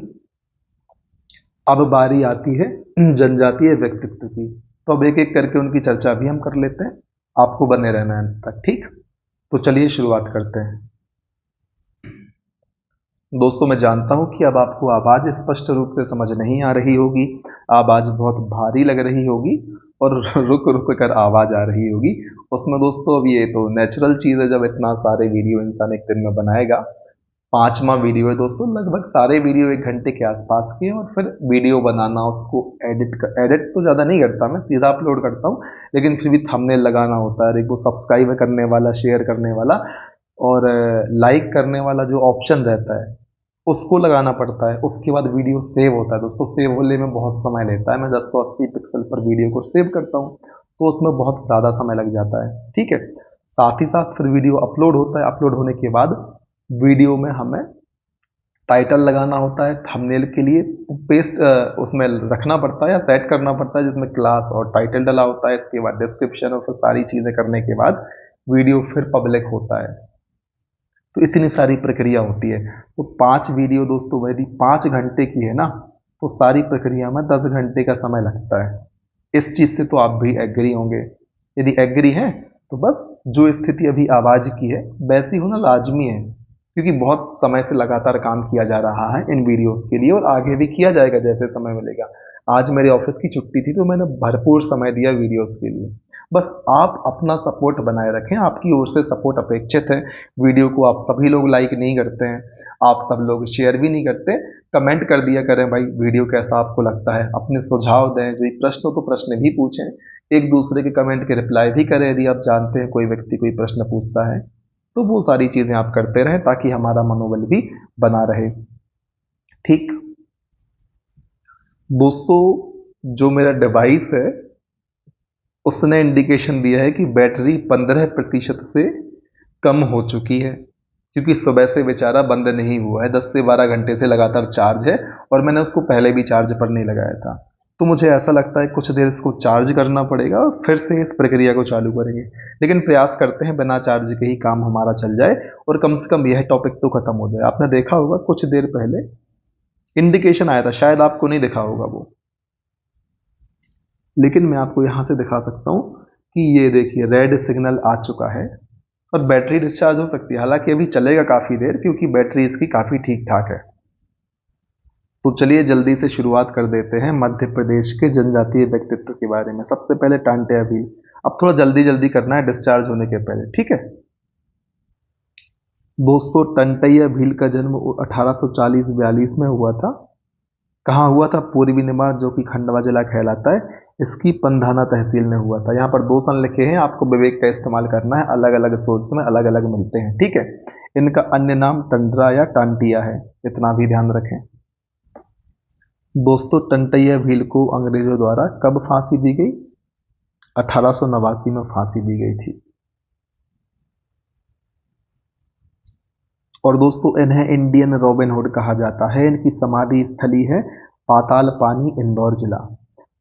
अब बारी आती है जनजातीय व्यक्तित्व की। तो अब एक एक करके उनकी चर्चा भी हम कर लेते हैं, आपको बने रहना है अंत तक, ठीक। तो चलिए शुरुआत करते हैं। दोस्तों मैं जानता हूं कि अब आपको आवाज स्पष्ट रूप से समझ नहीं आ रही होगी, आवाज बहुत भारी लग रही होगी और रुक रुक कर आवाज आ रही होगी। उसमें दोस्तों अब ये तो नेचुरल चीज है, जब इतना सारे वीडियो इंसान एक दिन में बनाएगा। 5वां वीडियो है दोस्तों, लगभग सारे वीडियो 1 घंटे के आसपास के, और फिर वीडियो बनाना, उसको एडिट तो ज़्यादा नहीं करता मैं, सीधा अपलोड करता हूँ। लेकिन फिर भी थंबनेल लगाना होता है, एक वो सब्सक्राइब करने वाला, शेयर करने वाला और लाइक करने वाला जो ऑप्शन रहता है उसको लगाना पड़ता है। उसके बाद वीडियो सेव होता है दोस्तों, सेव होने में बहुत समय लेता है। मैं 1080 पिक्सल पर वीडियो को सेव करता हूँ तो उसमें बहुत ज़्यादा समय लग जाता है, ठीक है। साथ ही साथ फिर वीडियो अपलोड होता है, अपलोड होने के बाद वीडियो में हमें टाइटल लगाना होता है, थंबनेल के लिए पेस्ट उसमें रखना पड़ता है या सेट करना पड़ता है, जिसमें क्लास और टाइटल डाला होता है। इसके बाद डिस्क्रिप्शन और फिर सारी चीज़ें करने के बाद वीडियो फिर पब्लिक होता है। तो इतनी सारी प्रक्रिया होती है। तो 5 वीडियो दोस्तों यदि 5 घंटे की है ना, तो सारी प्रक्रिया में 10 घंटे का समय लगता है। इस चीज़ से तो आप भी एग्री होंगे। यदि एग्री हैं तो बस जो स्थिति अभी आवाज़ की है वैसी होना लाजमी है, क्योंकि बहुत समय से लगातार काम किया जा रहा है इन वीडियोस के लिए और आगे भी किया जाएगा जैसे समय मिलेगा। आज मेरे ऑफिस की छुट्टी थी तो मैंने भरपूर समय दिया वीडियोस के लिए। बस आप अपना सपोर्ट बनाए रखें, आपकी ओर से सपोर्ट अपेक्षित है। वीडियो को आप सभी लोग लाइक नहीं करते हैं, आप सब लोग शेयर भी नहीं करते। कमेंट कर दिया करें भाई वीडियो कैसा आपको लगता है, अपने सुझाव दें, जो प्रश्न हो तो प्रश्न भी पूछें, एक दूसरे के कमेंट के रिप्लाई भी करें यदि आप जानते हैं कोई व्यक्ति कोई प्रश्न पूछता है। तो वो सारी चीजें आप करते रहें ताकि हमारा मनोबल भी बना रहे, ठीक। दोस्तों जो मेरा डिवाइस है उसने इंडिकेशन दिया है कि बैटरी 15% से कम हो चुकी है, क्योंकि सुबह से बेचारा बंद नहीं हुआ है, 10 से 12 घंटे से लगातार चार्ज है और मैंने उसको पहले भी चार्ज पर नहीं लगाया था। तो मुझे ऐसा लगता है कुछ देर इसको चार्ज करना पड़ेगा और फिर से इस प्रक्रिया को चालू करेंगे। लेकिन प्रयास करते हैं बिना चार्ज के ही काम हमारा चल जाए और कम से कम यह टॉपिक तो खत्म हो जाए। आपने देखा होगा कुछ देर पहले इंडिकेशन आया था, शायद आपको नहीं दिखा होगा वो, लेकिन मैं आपको यहां से दिखा सकता हूं कि ये देखिए रेड सिग्नल आ चुका है और बैटरी डिस्चार्ज हो सकती है। हालांकि अभी चलेगा काफी देर क्योंकि बैटरी इसकी काफी ठीक ठाक है। तो चलिए जल्दी से शुरुआत कर देते हैं मध्य प्रदेश के जनजातीय व्यक्तित्व के बारे में। सबसे पहले टांटिया भील। अब थोड़ा जल्दी जल्दी करना है डिस्चार्ज होने के पहले, ठीक है। दोस्तों टंटैया भील का जन्म 1840-42 में हुआ था। कहाँ हुआ था? पूर्वी निमाड़, जो कि खंडवा जिला कहलाता है, इसकी पंधाना तहसील में हुआ था। यहाँ पर 2 सन लिखे हैं, आपको विवेक का इस्तेमाल करना है, अलग अलग सोर्स में अलग अलग मिलते हैं, ठीक है। इनका अन्य नाम टंडरा या टांटिया है, इतना भी ध्यान रखें। दोस्तों टंटैया भील को अंग्रेजों द्वारा कब फांसी दी गई? 1889 में फांसी दी गई थी। और दोस्तों इन्हें इंडियन रॉबिन हुड कहा जाता है। इनकी समाधि स्थली है पाताल पानी, इंदौर जिला।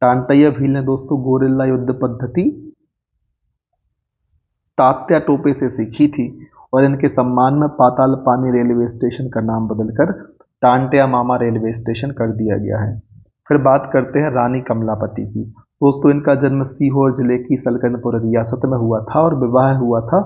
टांटैया भील ने दोस्तों गोरिल्ला युद्ध पद्धति तात्या टोपे से सीखी थी और इनके सम्मान में पाताल पानी रेलवे स्टेशन का नाम बदलकर टांटिया मामा रेलवे स्टेशन कर दिया गया है। फिर बात करते हैं रानी कमलापति की। दोस्तों इनका जन्म सीहोर जिले की सलकनपुर रियासत में हुआ था और विवाह हुआ था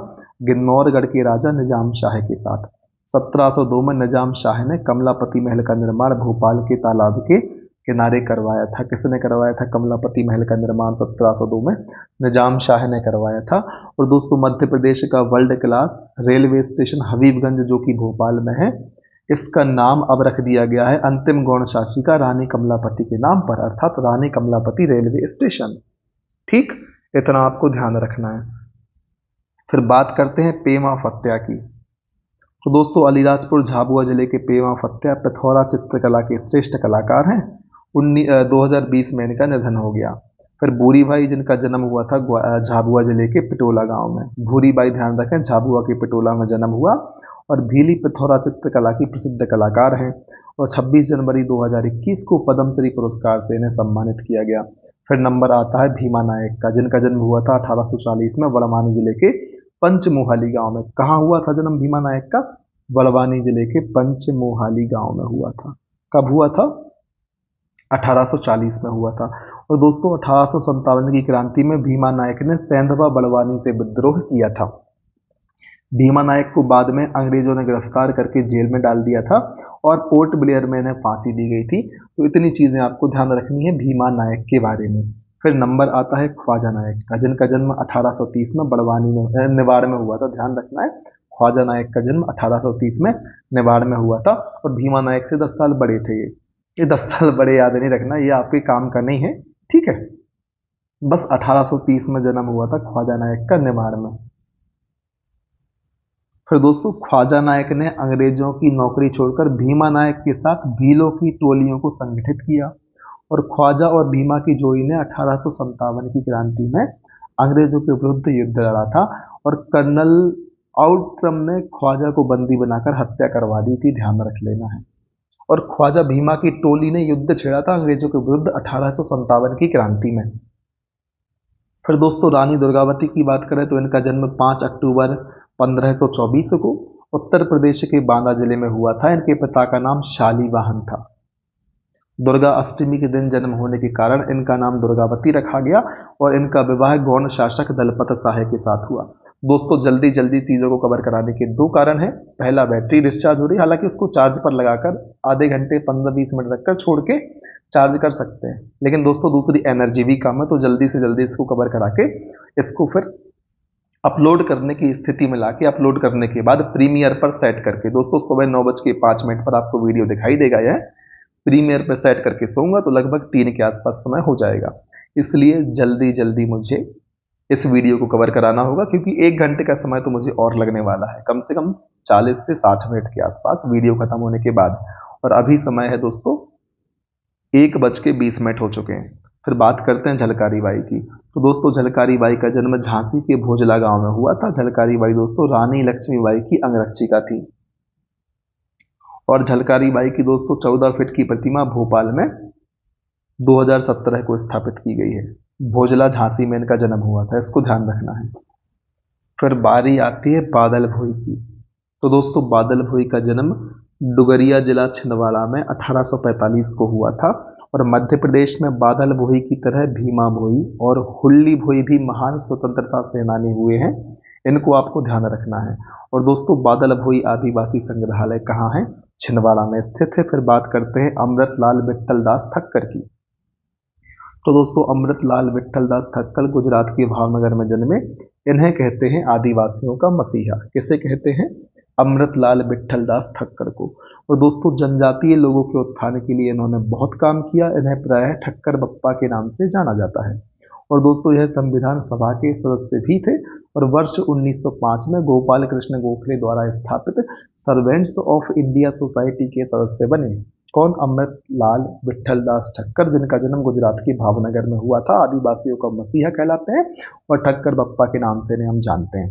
गिन्नौरगढ़ के राजा निजाम शाह के साथ। 1702 में निजाम शाह ने कमलापति महल का निर्माण भोपाल के तालाब के किनारे करवाया था। किसने करवाया था कमलापति महल का निर्माण 1702 में? निजाम शाह ने करवाया था। और दोस्तों मध्य प्रदेश का world class railway station Habibganj जो कि भोपाल में है, इसका नाम अब रख दिया गया है अंतिम गौण शासिका रानी कमलापति के नाम पर, अर्थात रानी कमलापति रेलवे स्टेशन। ठीक, इतना आपको ध्यान रखना है। फिर बात करते हैं पेमा फत्या की। तो दोस्तों अलीराजपुर झाबुआ जिले के पेमा फत्या पिथौरा चित्रकला के श्रेष्ठ कलाकार हैं। 2020 में इनका निधन हो गया। फिर भूरी बाई जिनका जन्म हुआ था झाबुआ जिले के पिटोला गांव में। भूरी बाई ध्यान रखें, झाबुआ के पिटोला में जन्म हुआ और भीली पिथौरा चित्रकला की प्रसिद्ध कलाकार हैं। और 26 जनवरी 2021 को पद्मश्री पुरस्कार से इन्हें सम्मानित किया गया। फिर नंबर आता है भीमा नायक का, जिनका जन्म हुआ था 1840 में बड़वानी जिले के पंचमोहाली गांव में। कहाँ हुआ था जन्म भीमा नायक का? बड़वानी जिले के पंचमोहाली गांव में हुआ था। कब हुआ था? 1840 में हुआ था। और दोस्तों 1857 की क्रांति में भीमा नायक ने सेंधवा बड़वानी से विद्रोह किया था। भीमा नायक को बाद में अंग्रेजों ने गिरफ्तार करके जेल में डाल दिया था और पोर्ट ब्लेयर में इन्हें फांसी दी गई थी। तो इतनी चीजें आपको ध्यान रखनी है भीमा नायक के बारे में। फिर नंबर आता है ख्वाजा नायक का, जिनका जन्म 1830 में बड़वानी में निवाड़ में हुआ था। ध्यान रखना है, ख्वाजा नायक का जन्म 1830 में निवाड़ में हुआ था और भीमा नायक से 10 साल बड़े थे। ये 10 साल बड़े याद नहीं रखना, ये आपके काम का नहीं है, ठीक है। बस 1830 में जन्म हुआ था ख्वाजा नायक का निवाड़ में। फिर दोस्तों ख्वाजा नायक ने अंग्रेजों की नौकरी छोड़कर भीमा नायक के साथ भीलों की टोलियों को संगठित किया और ख्वाजा और भीमा की जोड़ी ने 1857 की क्रांति में अंग्रेजों के विरुद्ध युद्ध लड़ा था और कर्नल आउट्रम ने ख्वाजा को बंदी बनाकर हत्या करवा दी थी, ध्यान रख लेना है। और ख्वाजा भीमा की टोली ने युद्ध छेड़ा था अंग्रेजों के विरुद्ध 1857 की क्रांति में। फिर दोस्तों रानी दुर्गावती की बात करें तो इनका जन्म 5 अक्टूबर 1524 को उत्तर प्रदेश के बांदा जिले में हुआ था। इनके पिता का नाम शालीवाहन था। दुर्गा अष्टमी के दिन जन्म होने के कारण इनका नाम दुर्गावती रखा गया और इनका विवाह गौड़ शासक दलपत शाह के साथ हुआ। दोस्तों जल्दी जल्दी चीज़ों को कवर कराने के दो कारण हैं। पहला, बैटरी डिस्चार्ज हो रही है, हालांकि उसको चार्ज पर लगाकर आधे घंटे 15-20 मिनट रखकर छोड़ के चार्ज कर सकते हैं, लेकिन दोस्तों दूसरी एनर्जी भी कम है, तो जल्दी से जल्दी इसको कवर करा के इसको फिर अपलोड करने की स्थिति में लाके अपलोड करने के बाद प्रीमियर पर सेट करके, दोस्तों सुबह 9:05 पर आपको वीडियो दिखाई देगा। यह प्रीमियर पर सेट करके सोऊंगा तो लगभग 3 के आसपास समय हो जाएगा। इसलिए जल्दी जल्दी मुझे इस वीडियो को कवर कराना होगा, क्योंकि 1 घंटे का समय तो मुझे और लगने वाला है, कम से कम 40 से 60 मिनट के आसपास वीडियो खत्म होने के बाद। और अभी समय है दोस्तों 1:20 हो चुके हैं। फिर बात करते हैं झलकारी बाई की। तो दोस्तों झलकारी बाई का जन्म झांसी के भोजला गांव में हुआ था। झलकारी बाई दोस्तों रानी लक्ष्मीबाई की अंगरक्षिका थी और झलकारी बाई की दोस्तों 14 फीट की प्रतिमा भोपाल में 2017 को स्थापित की गई है। भोजला झांसी में इनका जन्म हुआ था, इसको ध्यान रखना है। फिर बारी आती है बादल भोई की। तो दोस्तों बादल भोई का जन्म डुगरिया जिला छिंदवाड़ा में 1845 को हुआ था और मध्य प्रदेश में बादल भोई की तरह भीमा भोई और हुल्ली भोई भी महान स्वतंत्रता सेनानी हुए हैं, इनको आपको ध्यान रखना है। और दोस्तों बादल भोई आदिवासी संग्रहालय कहाँ है? छिंदवाड़ा में स्थित है। फिर बात करते हैं अमृतलाल विट्ठल दास ठक्कर की। तो दोस्तों अमृतलाल विट्ठल दास ठक्कर गुजरात के भावनगर में जन्मे। इन्हें कहते हैं आदिवासियों का मसीहा। किसे कहते हैं? अमृतलाल विट्ठल दास ठक्कर को। और दोस्तों जनजातीय लोगों के उत्थान के लिए इन्होंने बहुत काम किया। इन्हें प्रायः ठक्कर बप्पा के नाम से जाना जाता है। और दोस्तों यह संविधान सभा के सदस्य भी थे और वर्ष 1905 में गोपाल कृष्ण गोखले द्वारा स्थापित सर्वेंट्स ऑफ इंडिया सोसाइटी के सदस्य बने। कौन? अमृतलाल विट्ठल दास ठक्कर, जिनका जन्म गुजरात के भावनगर में हुआ था। आदिवासियों का मसीहा कहलाते हैं और ठक्कर बप्पा के नाम से इन्हें हम जानते हैं।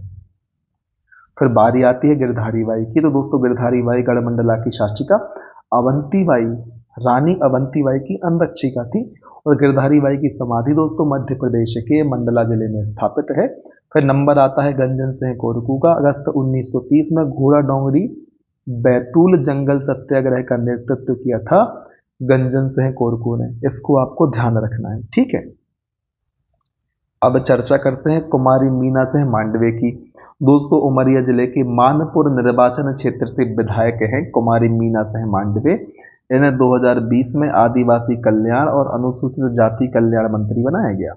फिर बारी आती है गिरधारी बाई की। तो दोस्तों गिरधारी बाई गढ़मंडला की शासिका अवंती बाई, रानी अवंती बाई की अंगरक्षिका थी और गिरधारी बाई की समाधि दोस्तों मध्य प्रदेश के मंडला जिले में स्थापित है। फिर नंबर आता है गंजन सिंह कोरकू का। अगस्त 1930 में घोड़ा डोंगरी बैतूल जंगल सत्याग्रह का नेतृत्व किया था गंजन सिंह कोरकू ने, इसको आपको ध्यान रखना है, ठीक है। अब चर्चा करते हैं कुमारी मीना सिंह मांडवे की। दोस्तों उमरिया जिले के मानपुर निर्वाचन क्षेत्र से विधायक हैं कुमारी मीना सिंह मांडवे। इन्हें 2020 में आदिवासी कल्याण और अनुसूचित जाति कल्याण मंत्री बनाया गया।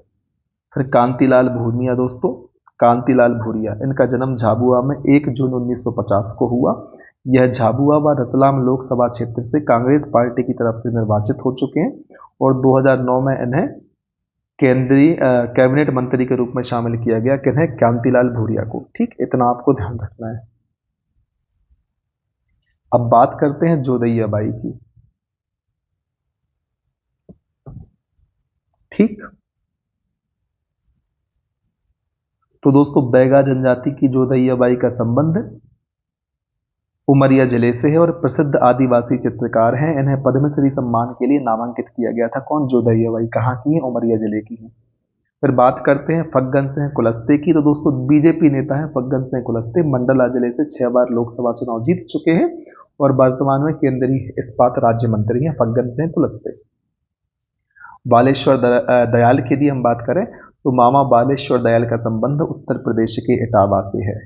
फिर कांतिलाल भूरिया दोस्तों, कांतिलाल भूरिया, इनका जन्म झाबुआ में 1 जून 1950 को हुआ। यह झाबुआ व रतलाम लोकसभा क्षेत्र से कांग्रेस पार्टी की तरफ से निर्वाचित हो चुके हैं और 2009 में इन्हें केंद्रीय कैबिनेट मंत्री के रूप में शामिल किया गया। किन्हें? कांतिलाल भूरिया को। ठीक, इतना आपको ध्यान रखना है। अब बात करते हैं जोदैया बाई की। ठीक, तो दोस्तों बैगा जनजाति की जोदैया बाई का संबंध उमरिया जिले से है और प्रसिद्ध आदिवासी चित्रकार हैं। इन्हें पद्मश्री सम्मान के लिए नामांकित किया गया था। कौन? जोदैया बाई। कहाँ की है? उमरिया जिले की है। फिर बात करते हैं फग्गन सिंह कुलस्ते की। तो दोस्तों बीजेपी नेता है फग्गन सिंह कुलस्ते, मंडला जिले से 6 बार लोकसभा चुनाव जीत चुके हैं और वर्तमान में केंद्रीय इस्पात राज्य मंत्री हैं फग्गन सिंह कुलस्ते। बालेश्वर दयाल की यदि हम बात करें तो मामा बालेश्वर दयाल का संबंध उत्तर प्रदेश के इटावा से है।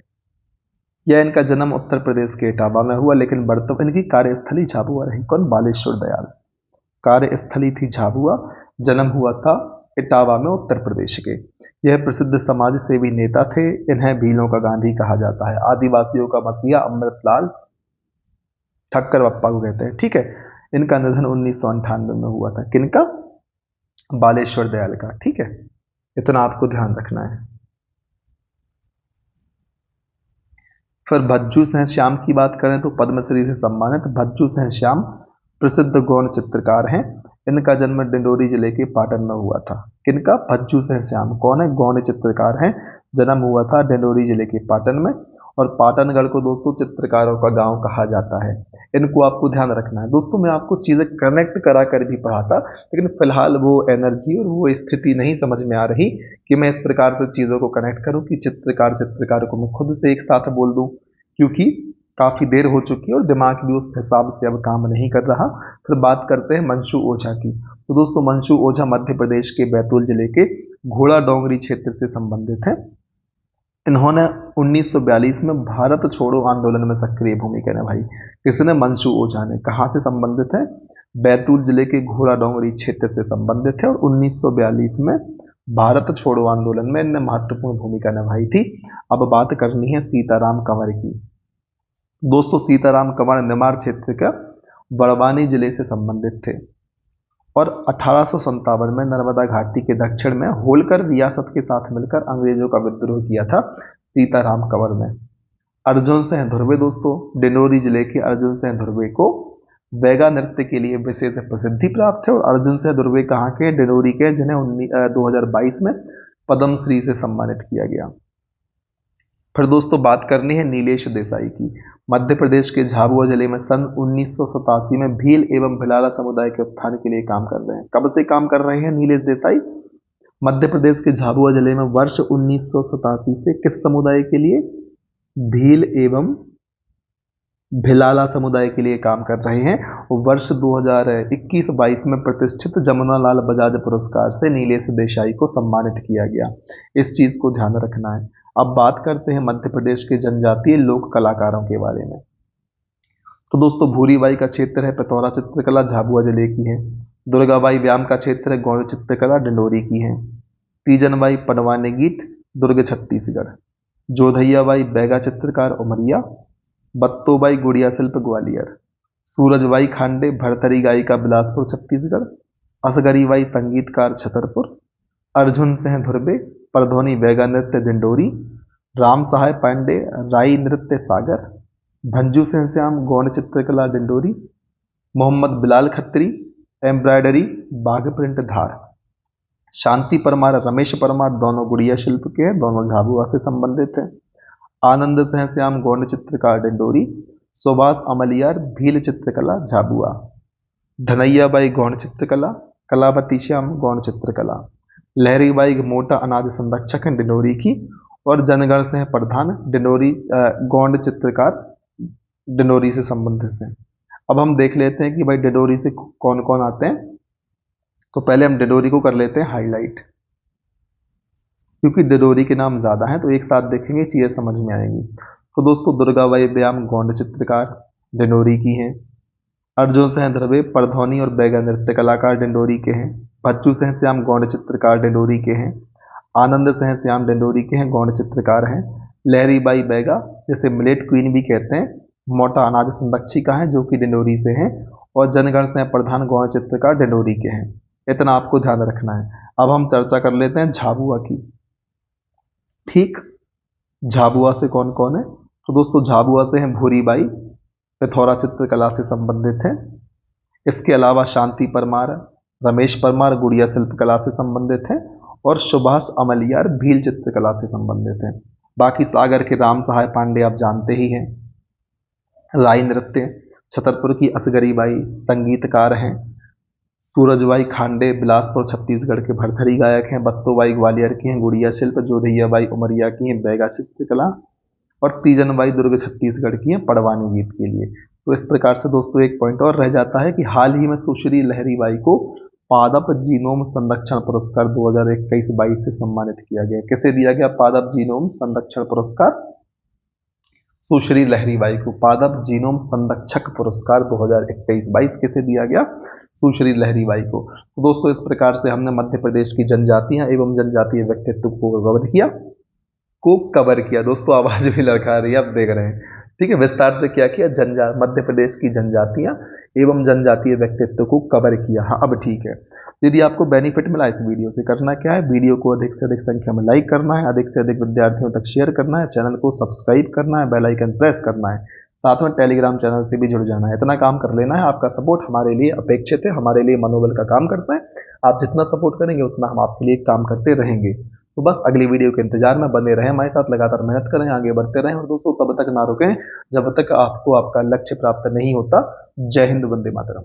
यह इनका जन्म उत्तर प्रदेश के इटावा में हुआ, लेकिन वर्तमान इनकी कार्यस्थली झाबुआ रही। कौन? बालेश्वर दयाल। कार्यस्थली थी झाबुआ, जन्म हुआ था इटावा में उत्तर प्रदेश के। यह प्रसिद्ध समाज सेवी नेता थे। इन्हें भीलों का गांधी कहा जाता है। आदिवासियों का मसीहा अमृतलाल ठक्कर बप्पा को कहते हैं। ठीक है, इनका निधन 1998 में हुआ था। किनका? बालेश्वर दयाल का। ठीक है, इतना आपको ध्यान रखना है। फिर भज्जू सिंह श्याम की बात करें तो पद्मश्री से सम्मानित भज्जू सिंह श्याम प्रसिद्ध गौण चित्रकार हैं। इनका जन्म डिंडोरी जिले के पाटन में हुआ था। किनका? भज्जू सिंह श्याम। कौन है? गौण चित्रकार हैं। जन्म हुआ था डिंडोरी जिले के पाटन में और पाटनगढ़ को दोस्तों चित्रकारों का गांव कहा जाता है। इनको आपको ध्यान रखना है। दोस्तों मैं आपको चीजें कनेक्ट करा कर भी पढ़ाता, लेकिन फिलहाल वो एनर्जी और वो स्थिति नहीं समझ में आ रही कि मैं इस प्रकार से चीजों को कनेक्ट करूं कि चित्रकार को मैं खुद से एक साथ बोल दूं, क्योंकि काफी देर हो चुकी है और दिमाग भी उस हिसाब से अब काम नहीं कर रहा। फिर बात करते हैं मंशु ओझा की। तो दोस्तों मंशु ओझा मध्य प्रदेश के बैतूल जिले के घोड़ा डोंगरी क्षेत्र से संबंधित हैं। इन्होंने 1942 में भारत छोड़ो आंदोलन में सक्रिय भूमिका निभाई। किसने? मंशु ओझा ने। कहां से संबंधित है? बैतूल जिले के घोड़ा डोंगरी क्षेत्र से संबंधित है और 1942 में भारत छोड़ो आंदोलन में इन्हें महत्वपूर्ण भूमिका निभाई थी। अब बात करनी है सीताराम कंवर की। दोस्तों सीताराम कंवर निमाड़ क्षेत्र का बड़वानी जिले से संबंधित थे और 1857 में नर्मदा घाटी के दक्षिण में होलकर रियासत के साथ मिलकर अंग्रेजों का विद्रोह किया था सीताराम कंवर ने। अर्जुन सिंह धुर्वे दोस्तों डिंडोरी जिले के अर्जुन सिंह धुर्वे को बैगा नृत्य के लिए विशेष प्रसिद्धि प्राप्त है और अर्जुन सिंह धुर्वे कहाँ के? डिंडोरी के, जिन्हें 2022 में पद्मश्री से सम्मानित किया गया। फिर दोस्तों बात करनी है नीलेश देसाई की। मध्य प्रदेश के झाबुआ जिले में सन 1987 में भील एवं भिलाला समुदाय के उत्थान के लिए काम कर रहे हैं। कब से काम कर रहे हैं नीलेश देसाई? मध्य प्रदेश के झाबुआ जिले में वर्ष 1987 से किस समुदाय के लिए? भील एवं भिलाला समुदाय के लिए काम कर रहे हैं और वर्ष 2021-22 में प्रतिष्ठित जमुनालाल बजाज पुरस्कार से नीलेश देसाई को सम्मानित किया गया। इस चीज को ध्यान रखना है। अब बात करते हैं मध्य प्रदेश के जनजातीय लोक कलाकारों के बारे में। तो दोस्तों भूरीबाई का क्षेत्र है पिथौरा चित्रकला, झाबुआ जिले की है। दुर्गाबाई व्यायाम का क्षेत्र है गौड़ चित्रकला, डिंडोरी की है। तीजनबाई पनवानी गीत, दुर्ग छत्तीसगढ़। जोधैयाबाई बैगा चित्रकार, उमरिया। बत्तोबाई गुड़िया शिल्प, ग्वालियर। सूरजबाई खांडे भरथरी गायिका, बिलासपुर छत्तीसगढ़। असगरीबाई संगीतकार, छतरपुर। अर्जुन सिंह धुर्वे परधोनी बैगा नृत्य, डिंडोरी। राम सहाय पांडे राई नृत्य, सागर। भंजू सिंह श्याम गौड़ चित्रकला, डिंडोरी। मोहम्मद बिलाल खत्री एम्ब्रॉयडरी, बाघ प्रिंट, धार। शांति परमार रमेश परमार दोनों गुड़िया शिल्प के हैं, दोनों झाबुआ से संबंधित हैं। आनंद सिंह श्याम गौड़ चित्रकार, डिंडोरी। सुभाष अमलियार भील चित्रकला, झाबुआ। धनैयाबाई गौड़ चित्रकला। कलावती श्याम गौड़ चित्रकला। लहरीबाई मोटा अनाज संरक्षक हैं, डिंडोरी की। और जनगण सिंह प्रधान डिंडोरी गौड़ चित्रकार, डिंडोरी से संबंधित हैं। अब हम देख लेते हैं कि भाई डिंडोरी से कौन कौन आते हैं। तो पहले हम डिंडोरी को कर लेते हैं हाईलाइट, क्योंकि डिंडोरी के नाम ज्यादा हैं तो एक साथ देखेंगे चीजें समझ में आएंगी। तो दोस्तों दुर्गाबाई व्यायाम गौड़ चित्रकार, डिंडोरी की हैं। अर्जुन सिंह धुर्वे परधौनी और बैगा नृत्य कलाकार, डिंडोरी के हैं। भज्जू सिंह श्याम गौड़ चित्रकार, डिंडोरी के हैं। आनंद सह श्याम डिंडोरी के हैं, गौण चित्रकार हैं। लहरी बाई बैगा, जैसे मिलेट क्वीन भी कहते हैं, मोटा अनाज संरक्षिका है जो कि डिंडोरी से हैं। और जनगण सिंह प्रधान गौण चित्रकार डिंडोरी के हैं। इतना आपको ध्यान रखना है। अब हम चर्चा कर लेते हैं झाबुआ की। ठीक, झाबुआ से कौन कौन है? तो दोस्तों झाबुआ से हैं भूरीबाई, पिथौरा चित्रकला से संबंधित है। इसके अलावा शांति परमार, रमेश परमार गुड़िया शिल्पकला से संबंधित है। और सुभाष अमलियार भील चित्रकला से संबंधित है। बाकी सागर के राम सहाय पांडे आप जानते ही हैं। राई नृत्य, छतरपुर की असगरी बाई संगीतकार हैं। सूरजबाई खांडे बिलासपुर छत्तीसगढ़ के भरथरी गायक हैं। बत्तोबाई ग्वालियर की हैं। गुड़िया शिल्प जोधैयाबाई उमरिया की हैं बैगा चित्रकला। और तीजनबाई दुर्ग छत्तीसगढ़ की हैं पड़वानी गीत के लिए। तो इस प्रकार से दोस्तों एक पॉइंट और रह जाता है कि हाल ही में सुश्री लहरीबाई को पादप जीनोम संरक्षण पुरस्कार 2021-22 से सम्मानित किया गया। किसे दिया गया पादप जीनोम संरक्षण पुरस्कार? सुश्री लहरीबाई को पादप जीनोम संरक्षक पुरस्कार 2021-22 किसे दिया गया? सुश्री लहरीबाई को। तो दोस्तों इस प्रकार से हमने मध्य प्रदेश की जनजातियां एवं जनजातीय व्यक्तित्व को कवर किया। दोस्तों आवाज भी लड़खा रही है, आप देख रहे हैं। ठीक है, विस्तार से क्या किया? मध्य प्रदेश की जनजातियां एवं जनजातीय व्यक्तित्व को कवर किया। हाँ अब ठीक है। यदि आपको बेनिफिट मिला इस वीडियो से, करना क्या है? वीडियो को अधिक से अधिक संख्या में लाइक करना है, अधिक से अधिक विद्यार्थियों तक शेयर करना है, चैनल को सब्सक्राइब करना है, बेल आइकन प्रेस करना है, साथ में टेलीग्राम चैनल से भी जुड़ जाना है। इतना काम कर लेना है। आपका सपोर्ट हमारे लिए अपेक्षित है, हमारे लिए मनोबल का काम करता है। आप जितना सपोर्ट करेंगे उतना हम आपके लिए काम करते रहेंगे। तो बस अगली वीडियो के इंतजार में बने रहें, हमारे साथ लगातार मेहनत करें, आगे बढ़ते रहें। और दोस्तों तब तक ना रुकें जब तक आपको आपका लक्ष्य प्राप्त नहीं होता। जय हिंद, वंदे मातरम।